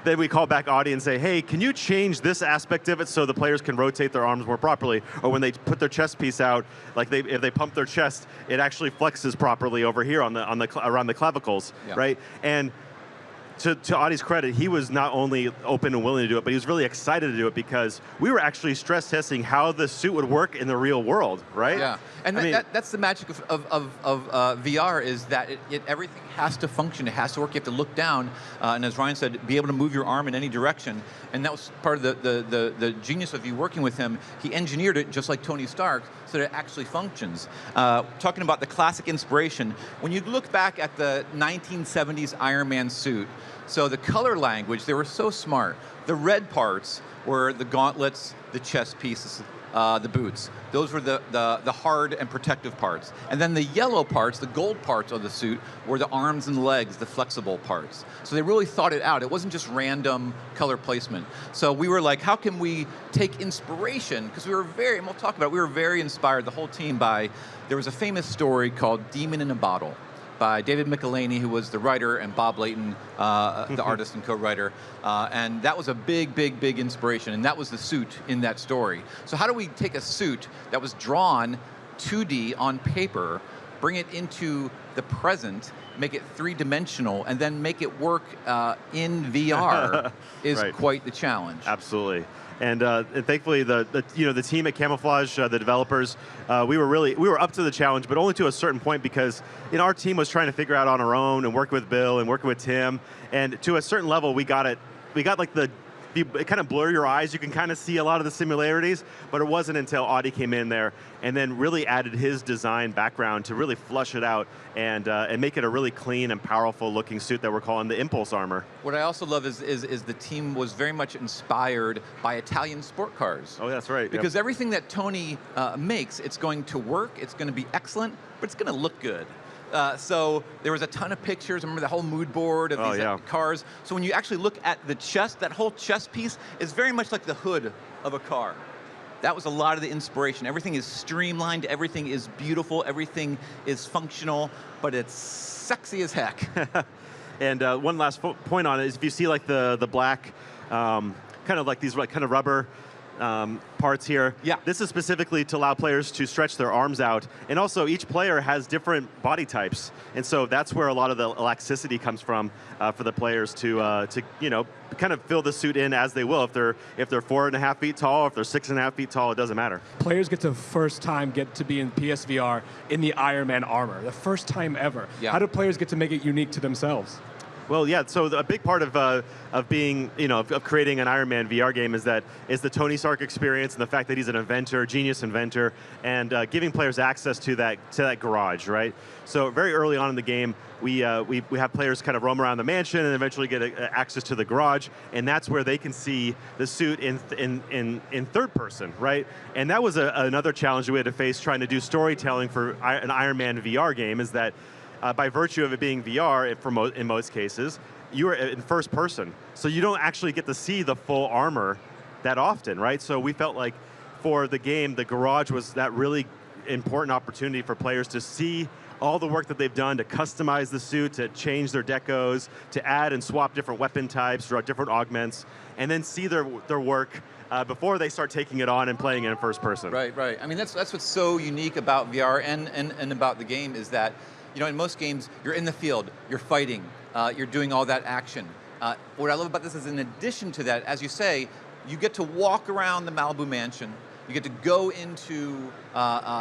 then we call back Audi and say, hey, can you change this aspect of it so the players can rotate their arms more properly? Or when they put their chest piece out, like if they pump their chest, it actually flexes properly over here on around the clavicles, right? And to Audi's credit, he was not only open and willing to do it, but he was really excited to do it because we were actually stress testing how the suit would work in the real world, right? Yeah, and that's the magic of VR is that everything has to function, it has to work, you have to look down, and as Ryan said, be able to move your arm in any direction, and that was part of the genius of you working with him. He engineered it just like Tony Stark so that it actually functions. Talking about the classic inspiration, when you look back at the 1970s Iron Man suit, so the color language, they were so smart. The red parts were the gauntlets, the chest pieces, the boots. Those were the hard and protective parts. And then the yellow parts, the gold parts of the suit, were the arms and legs, the flexible parts. So they really thought it out. It wasn't just random color placement. So we were like, how can we take inspiration? Because we were and we'll talk about it, we were very inspired, the whole team, by, there was a famous story called Demon in a Bottle, by David Michelinie, who was the writer, and Bob Layton, the artist and co-writer. And that was a big inspiration, and that was the suit in that story. So how do we take a suit that was drawn 2D on paper, bring it into the present, make it three-dimensional, and then make it work in VR is quite the challenge. Absolutely. And thankfully, the team at Camouflage, the developers, we were up to the challenge, but only to a certain point because our team was trying to figure out on our own and working with Bill and working with Tim, and to a certain level, we got like it kind of blur your eyes. You can kind of see a lot of the similarities, but it wasn't until Audi came in there and then really added his design background to really flush it out and make it a really clean and powerful looking suit that we're calling the Impulse Armor. What I also love is the team was very much inspired by Italian sport cars. Oh, that's right. Because everything that Tony makes, it's going to work, it's going to be excellent, but it's going to look good. So there was a ton of pictures. I remember the whole mood board of these cars. So when you actually look at the chest, that whole chest piece is very much like the hood of a car. That was a lot of the inspiration. Everything is streamlined, everything is beautiful, everything is functional, but it's sexy as heck. And one last point on it is if you see like the black, kind of like these kind of rubber parts here. This is specifically to allow players to stretch their arms out, and also each player has different body types, and so that's where a lot of the elasticity comes from for the players to kind of fill the suit in as they will. If they're 4.5 feet tall, if they're 6.5 feet tall, it doesn't matter. Players get to first time get to be in PSVR in the Iron Man armor, the first time ever. How do players get to make it unique to themselves? Well, yeah. So a big part of being, of creating an Iron Man VR game is the Tony Stark experience and the fact that he's an inventor, genius inventor, and giving players access to that garage, right? So very early on in the game, we have players kind of roam around the mansion and eventually get access to the garage, and that's where they can see the suit in third person, right? And that was another challenge we had to face trying to do storytelling for an Iron Man VR game. Is that by virtue of it being VR, in most cases, you are in first person. So you don't actually get to see the full armor that often, right? So we felt like for the game, the garage was that really important opportunity for players to see all the work that they've done to customize the suit, to change their decos, to add and swap different weapon types, draw different augments, and then see their work before they start taking it on and playing it in first person. Right. I mean, that's what's so unique about VR and about the game is that, in most games, you're in the field, you're fighting, you're doing all that action. What I love about this is in addition to that, as you say, you get to walk around the Malibu mansion, you get to go into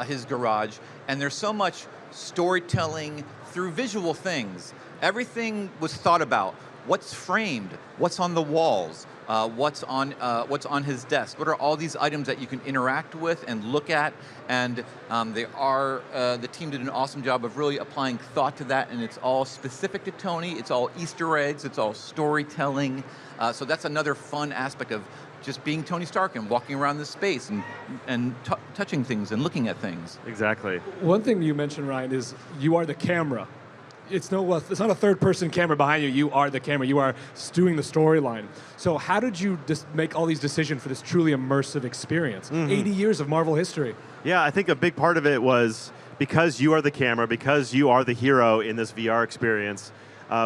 his garage, and there's so much storytelling through visual things. Everything was thought about. What's framed? What's on the walls? What's on his desk? What are all these items that you can interact with and look at? And the team did an awesome job of really applying thought to that, and it's all specific to Tony. It's all Easter eggs. It's all storytelling. So that's another fun aspect of just being Tony Stark and walking around this space and touching things and looking at things. Exactly. One thing you mentioned, Ryan, is you are the camera. It's not a third-person camera behind you. You are the camera. You are doing the storyline. So how did you just make all these decisions for this truly immersive experience? 80 years of Marvel history. Yeah, I think a big part of it was because you are the camera, because you are the hero in this VR experience,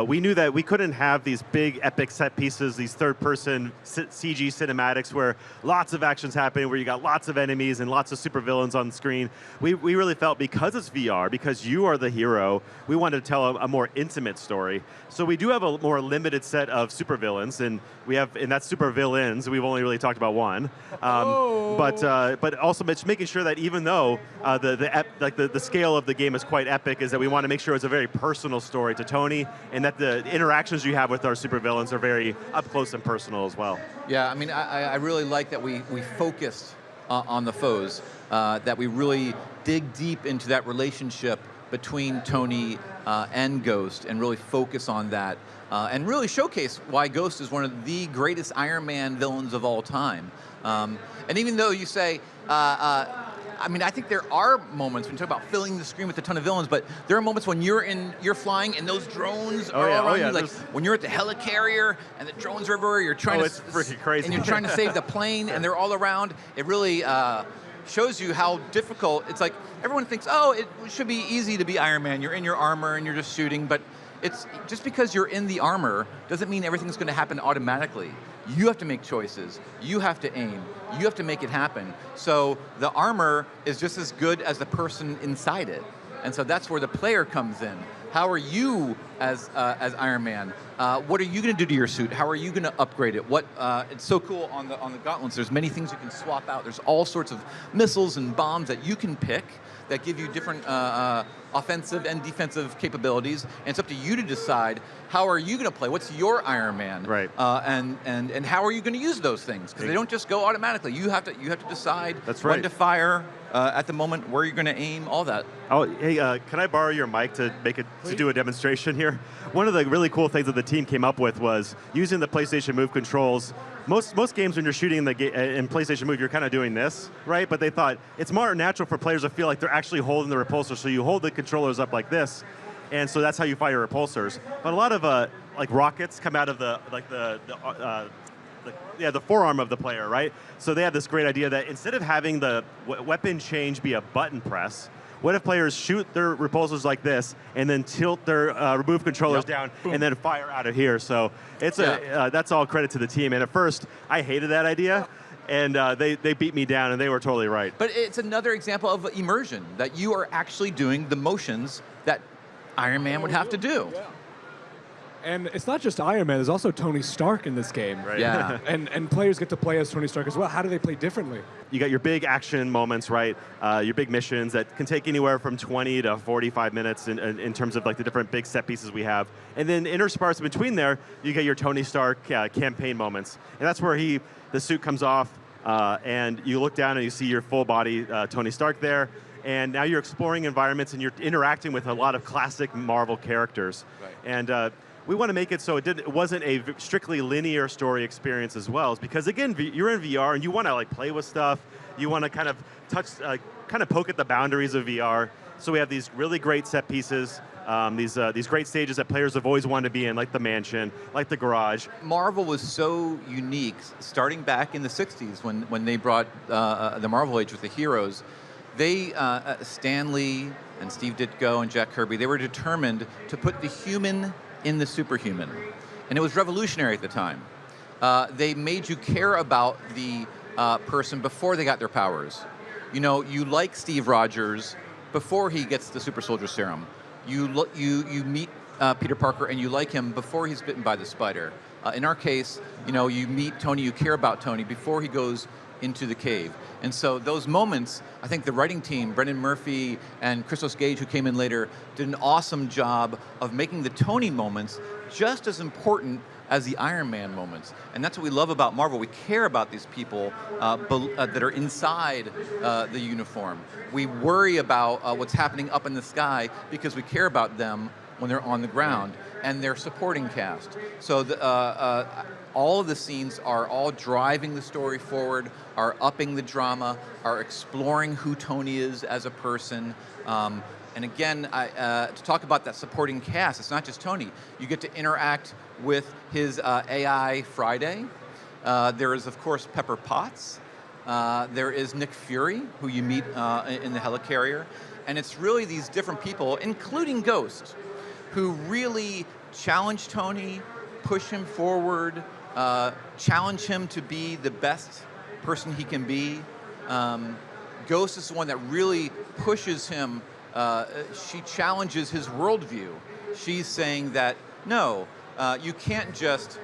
we knew that we couldn't have these big epic set pieces, these third-person CG cinematics where lots of action's happening, where you got lots of enemies and lots of supervillains on the screen. We really felt because it's VR, because you are the hero, we wanted to tell a more intimate story. So we do have a more limited set of supervillains, and that's supervillains. We've only really talked about one, but also it's making sure that even though the scale of the game is quite epic, is that we want to make sure it's a very personal story to Tony, and that the interactions you have with our supervillains are very up close and personal as well. Yeah, I mean, I really like that we focused on the foes, that we really dig deep into that relationship between Tony and Ghost and really focus on that and really showcase why Ghost is one of the greatest Iron Man villains of all time. And even though you say, I mean, I think there are moments when you talk about filling the screen with a ton of villains, but there are moments when you're flying and those drones are around you. Like when you're at the helicarrier and the drones are everywhere, you're trying it's freaking crazy. and you're trying to save the plane and they're all around. It really shows you how difficult. It's like everyone thinks, oh, it should be easy to be Iron Man. You're in your armor and you're just shooting, but it's just because you're in the armor doesn't mean everything's going to happen automatically. You have to make choices. You have to aim. You have to make it happen. So the armor is just as good as the person inside it. And so that's where the player comes in. How are you as Iron Man? What are you going to do to your suit? How are you going to upgrade it? It's so cool on the gauntlets. There's many things you can swap out. There's all sorts of missiles and bombs that you can pick that give you different offensive and defensive capabilities. And it's up to you to decide how are you going to play. What's your Iron Man? Right. And how are you going to can use those things because they don't just go automatically. You have to decide when to fire at the moment, where you're going to aim, all that. Oh, hey, can I borrow your mic to do a demonstration here? One of the really cool things that the team came up with was using the PlayStation Move controls. Most games when you're shooting in PlayStation Move, you're kind of doing this, right? But they thought it's more natural for players to feel like they're actually holding the repulsor. So you hold the controllers up like this, and so that's how you fire repulsors. But a lot of like rockets come out of the forearm of the player, right? So they had this great idea that instead of having the weapon change be a button press, what if players shoot their repulsors like this and then tilt their remove controllers down and then fire out of here? So it's that's all credit to the team. And at first, I hated that idea. And they beat me down, and they were totally right. But it's another example of immersion, that you are actually doing the motions that Iron Man would have to do. Yeah. And it's not just Iron Man, there's also Tony Stark in this game. Right. Yeah. and players get to play as Tony Stark as well. How do they play differently? You got your big action moments, right? Your big missions that can take anywhere from 20 to 45 minutes in terms of like the different big set pieces we have. And then interspersed between there, you get your Tony Stark campaign moments. And that's where the suit comes off, and you look down and you see your full body Tony Stark there. And now you're exploring environments and you're interacting with a lot of classic Marvel characters. Right. And we want to make it so it wasn't a strictly linear story experience as well. It's because again, you're in VR and you want to like play with stuff. You want to kind of touch, kind of poke at the boundaries of VR. So we have these really great set pieces, these great stages that players have always wanted to be in, like the mansion, like the garage. Marvel was so unique, starting back in the 60s when they brought the Marvel Age with the heroes. They, Stan Lee and Steve Ditko and Jack Kirby, they were determined to put the human in the superhuman. And it was revolutionary at the time. They made you care about the person before they got their powers. You know, you like Steve Rogers before he gets the super soldier serum. You meet Peter Parker and you like him before he's bitten by the spider. In our case, you know, you meet Tony, you care about Tony before he goes into the cave. And so those moments, I think the writing team, Brendan Murphy and Christos Gage, who came in later, did an awesome job of making the Tony moments just as important as the Iron Man moments. And that's what we love about Marvel. We care about these people that are inside the uniform. We worry about what's happening up in the sky because we care about them when they're on the ground, and their supporting cast. So all of the scenes are all driving the story forward, are upping the drama, are exploring who Tony is as a person. And again, to talk about that supporting cast, it's not just Tony. You get to interact with his AI Friday. There is, of course, Pepper Potts. There is Nick Fury, who you meet in the helicarrier. And it's really these different people, including Ghost, who really challenge Tony, push him forward, challenge him to be the best person he can be. Ghost is the one that really pushes him. She challenges his worldview. She's saying that, no, you can't just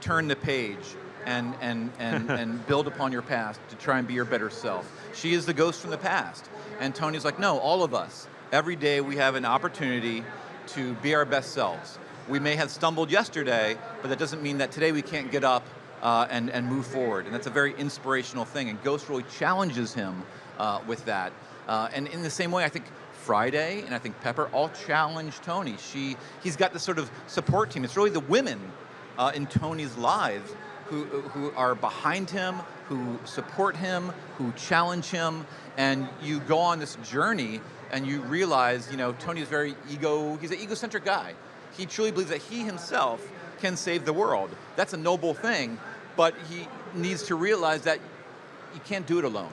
turn the page and build upon your past to try and be your better self. She is the ghost from the past. And Tony's like, no, all of us, every day we have an opportunity to be our best selves. We may have stumbled yesterday, but that doesn't mean that today we can't get up and move forward. And that's a very inspirational thing. And Ghost really challenges him with that. And in the same way, I think Friday and I think Pepper all challenge Tony. He's got this sort of support team. It's really the women in Tony's lives who are behind him, who support him, who challenge him, and you go on this journey and you realize, Tony's he's an egocentric guy. He truly believes that he himself can save the world. That's a noble thing, but he needs to realize that you can't do it alone,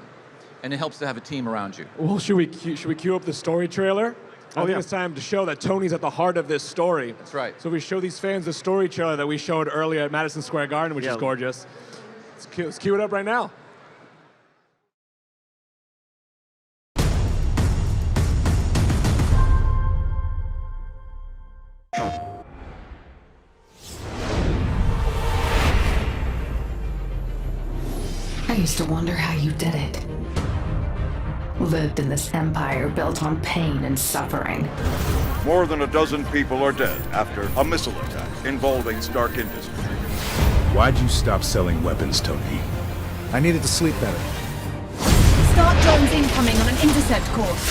and it helps to have a team around you. Well, should we cue up the story trailer? I think it's time to show that Tony's at the heart of this story. That's right. So we show these fans the story trailer that we showed earlier at Madison Square Garden, which is gorgeous. Let's cue it up right now. I used to wonder how you did it. Lived in this empire built on pain and suffering. More than a dozen people are dead after a missile attack involving Stark Industries. Why'd you stop selling weapons, Tony? I needed to sleep better. Start drones incoming on an intercept course.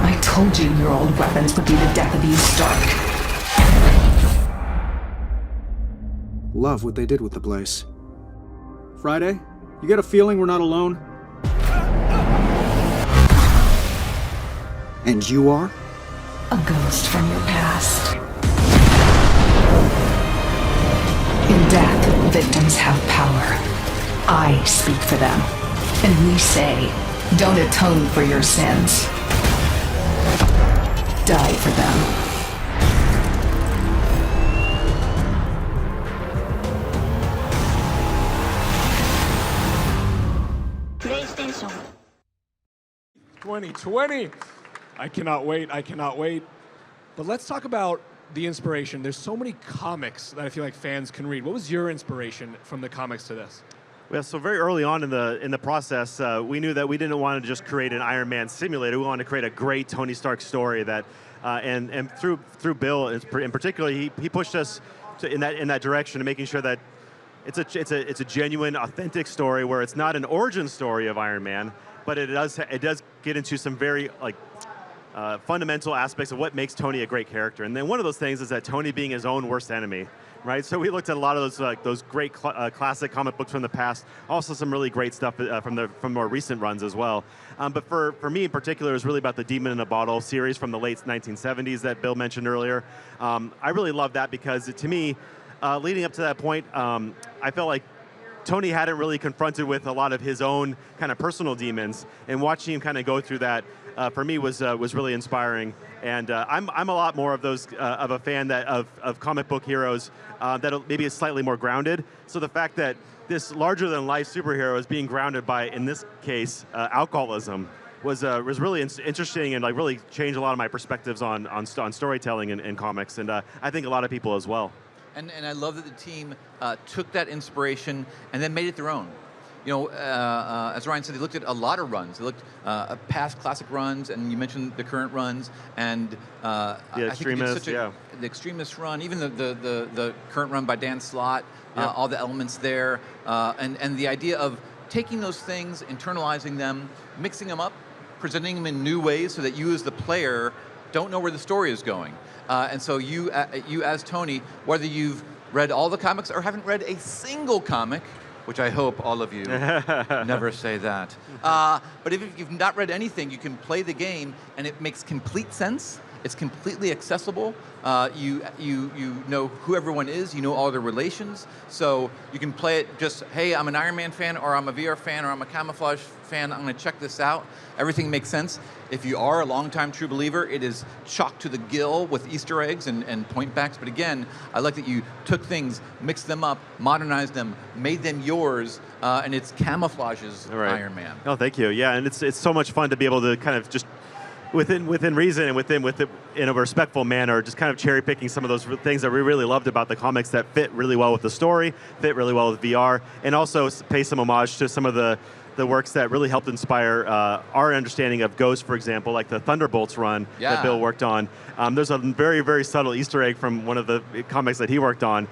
I told you your old weapons would be the death of you, Stark. Love what they did with the place. Friday, you get a feeling we're not alone? And you are? A ghost from your past. In death, victims have power. I speak for them. And we say, don't atone for your sins. Die for them. PlayStation 2020. I cannot wait. But let's talk about the inspiration. There's so many comics that I feel like fans can read. What was your inspiration from the comics to this? Well, so very early on in the process, we knew that we didn't want to just create an Iron Man simulator. We wanted to create a great Tony Stark story that, and through Bill in particular, he pushed us in that direction to making sure that it's a genuine, authentic story where it's not an origin story of Iron Man, but it does get into some very fundamental aspects of what makes Tony a great character. And then one of those things is that Tony being his own worst enemy, right? So we looked at a lot of those great classic comic books from the past, also some really great stuff from more recent runs as well. But for me in particular, it was really about the Demon in a Bottle series from the late 1970s that Bill mentioned earlier. I really love that because to me, leading up to that point, I felt like Tony hadn't really confronted with a lot of his own kind of personal demons, and watching him kind of go through that for me was really inspiring. And I'm a lot more of a fan of comic book heroes that maybe is slightly more grounded. So the fact that this larger than life superhero is being grounded by, in this case, alcoholism was really interesting and really changed a lot of my perspectives on storytelling in comics, and I think a lot of people as well. And I love that the team took that inspiration and then made it their own. As Ryan said, they looked at a lot of runs. They looked at past classic runs, and you mentioned the current runs, and the Extremist, the Extremist run, even the current run by Dan Slott, all the elements there, and the idea of taking those things, internalizing them, mixing them up, presenting them in new ways, so that you as the player don't know where the story is going. And so you as Tony, whether you've read all the comics or haven't read a single comic, which I hope all of you never say that. But if you've not read anything, you can play the game, and it makes complete sense. It's completely accessible. You know who everyone is. You know all their relations. So you can play it just, hey, I'm an Iron Man fan, or I'm a VR fan, or I'm a camouflage fan. I'm going to check this out. Everything makes sense. If you are a longtime true believer, it is chock to the gill with Easter eggs and point backs. But again, I like that you took things, mixed them up, modernized them, made them yours, and it's camouflages Iron Man. Oh, thank you. Yeah, and it's so much fun to be able to kind of just within reason and in a respectful manner, just kind of cherry picking some of those things that we really loved about the comics that fit really well with the story, fit really well with VR, and also pay some homage to some of the works that really helped inspire our understanding of Ghost, for example, like the Thunderbolts run that Bill worked on. There's a very, very subtle Easter egg from one of the comics that he worked on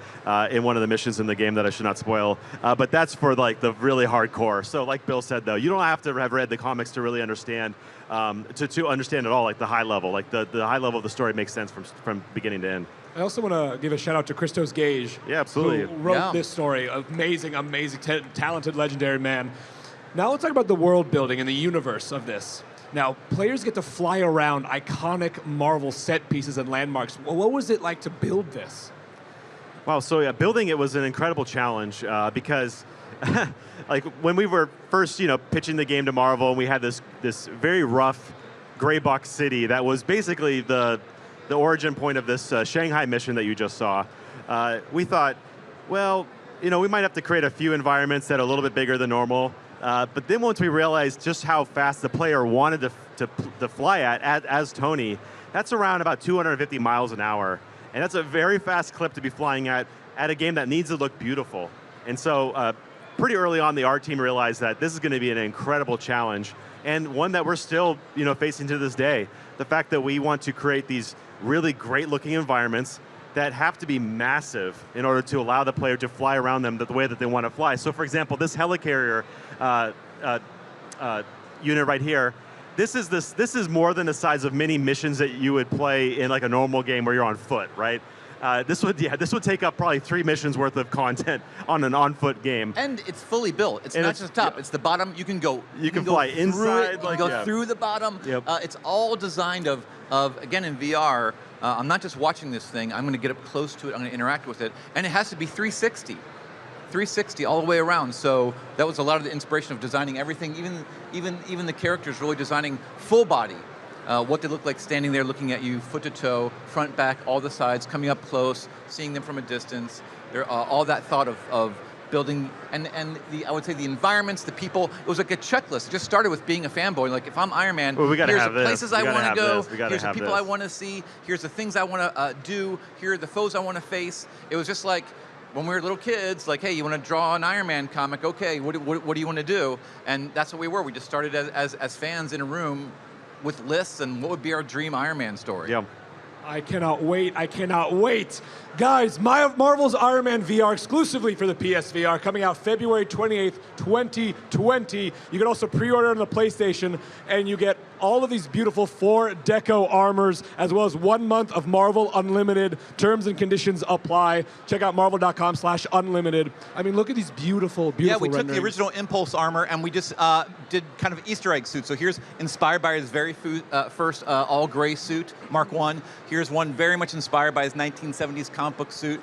in one of the missions in the game that I should not spoil. But that's for like the really hardcore. So like Bill said, though, you don't have to have read the comics to really understand, to understand at all, like the high level. Like the high level of the story makes sense from beginning to end. I also want to give a shout out to Christos Gage. Yeah, absolutely. Who wrote this story. Amazing, talented, legendary man. Now let's talk about the world building and the universe of this. Now, players get to fly around iconic Marvel set pieces and landmarks. Well, what was it like to build this? Wow, so yeah, building it was an incredible challenge because like when we were first, pitching the game to Marvel, and we had this very rough gray box city that was basically the origin point of this Shanghai mission that you just saw. We thought, well, we might have to create a few environments that are a little bit bigger than normal. But then once we realized just how fast the player wanted to fly at as Tony, that's around about 250 miles an hour. And that's a very fast clip to be flying at a game that needs to look beautiful. And so pretty early on, the art team realized that this is going to be an incredible challenge, and one that we're still facing to this day. The fact that we want to create these really great looking environments that have to be massive in order to allow the player to fly around them the way that they want to fly. So for example, this helicarrier unit right here, this is more than the size of many missions that you would play in like a normal game where you're on foot, right? This would take up probably 3 missions worth of content on an on-foot game. And it's fully built. It's not just top. It's the bottom. You can go. You can fly inside. You can go through the bottom. Yep. It's all designed of again in VR. I'm not just watching this thing. I'm going to get up close to it. I'm going to interact with it, and it has to be 360 all the way around. So that was a lot of the inspiration of designing everything. Even the characters, really designing full body. What they look like standing there looking at you, foot to toe, front, back, all the sides, coming up close, seeing them from a distance. All that thought of building, and I would say the environments, the people, it was like a checklist. It just started with being a fanboy. Like, if I'm Iron Man, here's the places I want to go, here's the people I want to see, here's the things I want to do, here are the foes I want to face. It was just like, when we were little kids, like, hey, you want to draw an Iron Man comic? Okay, what do you want to do? And that's what we were. We just started as fans in a room with lists and what would be our dream Iron Man story. Yeah. I cannot wait. Guys, Marvel's Iron Man VR exclusively for the PSVR, coming out February 28th, 2020. You can also pre-order on the PlayStation, and you get all of these beautiful 4 deco armors, as well as 1 month of Marvel Unlimited. Terms and conditions apply. Check out marvel.com/unlimited. I mean, look at these beautiful Yeah, we renderings. took the original Impulse armor and we just did kind of Easter egg suits. So here's inspired by his very first all-gray suit, Mark I. Here's one very much inspired by his 1970s comic book suit.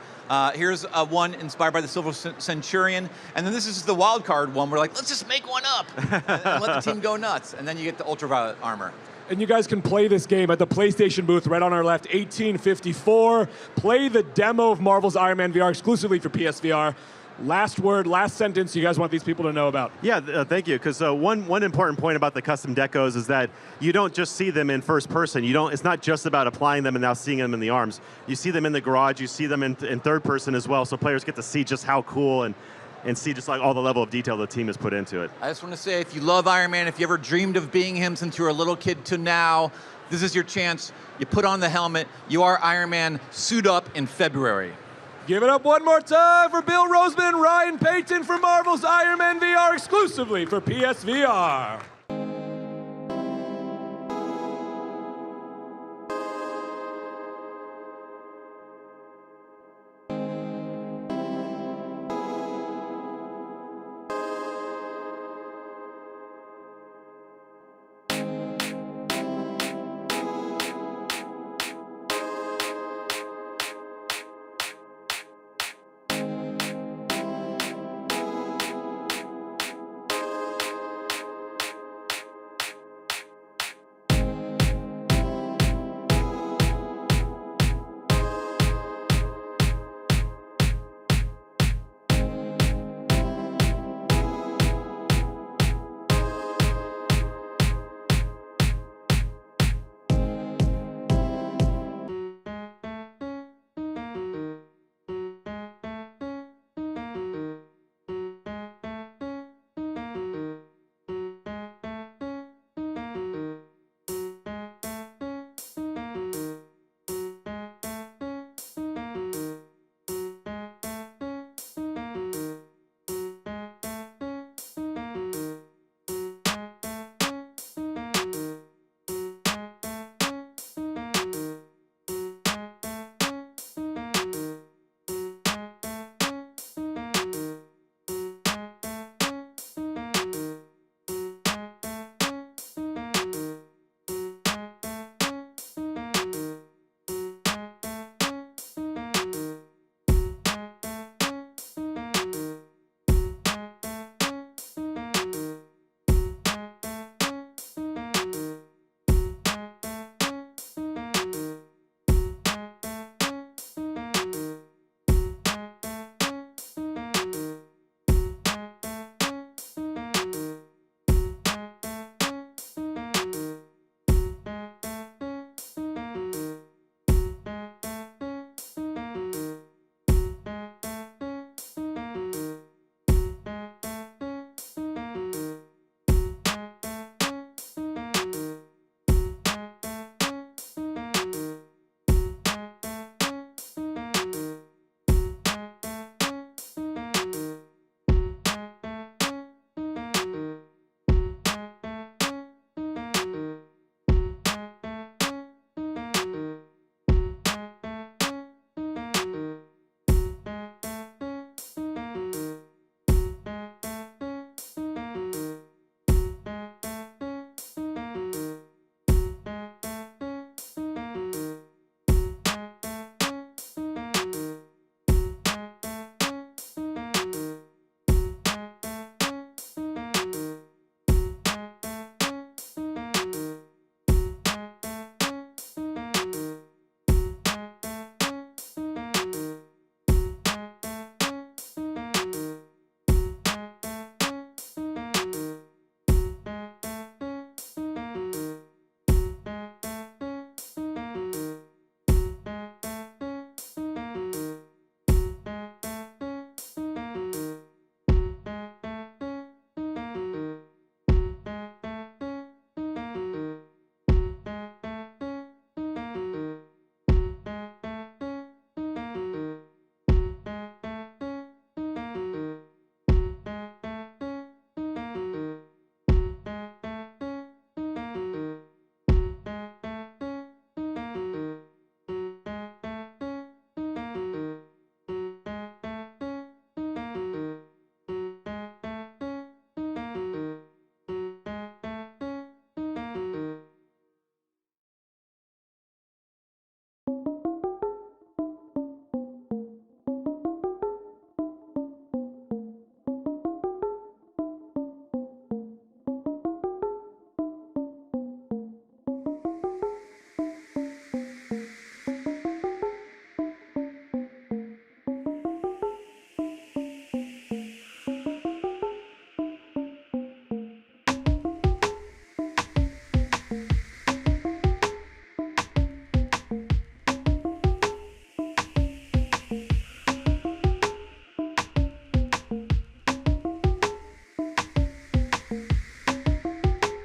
Here's one inspired by the Silver Centurion. And then this is the wild card one. We're like, let's just make one up and let the team go nuts. And then you get the ultraviolet armor. And you guys can play this game at the PlayStation booth right on our left, 1854. Play the demo of Marvel's Iron Man VR exclusively for PSVR. Last word, last sentence you guys want these people to know about. Yeah, thank you. Because one important point about the custom decos is that you don't just see them in first person. It's not just about applying them and now seeing them in the arms. You see them in the garage. You see them in third person as well. So players get to see just how cool and see just like all the level of detail the team has put into it. I just want to say, if you love Iron Man, if you ever dreamed of being him since you were a little kid to now, this is your chance. You put on the helmet. You are Iron Man. Suit up in February. Give it up one more time for Bill Roseman and Ryan Payton for Marvel's Iron Man VR exclusively for PSVR.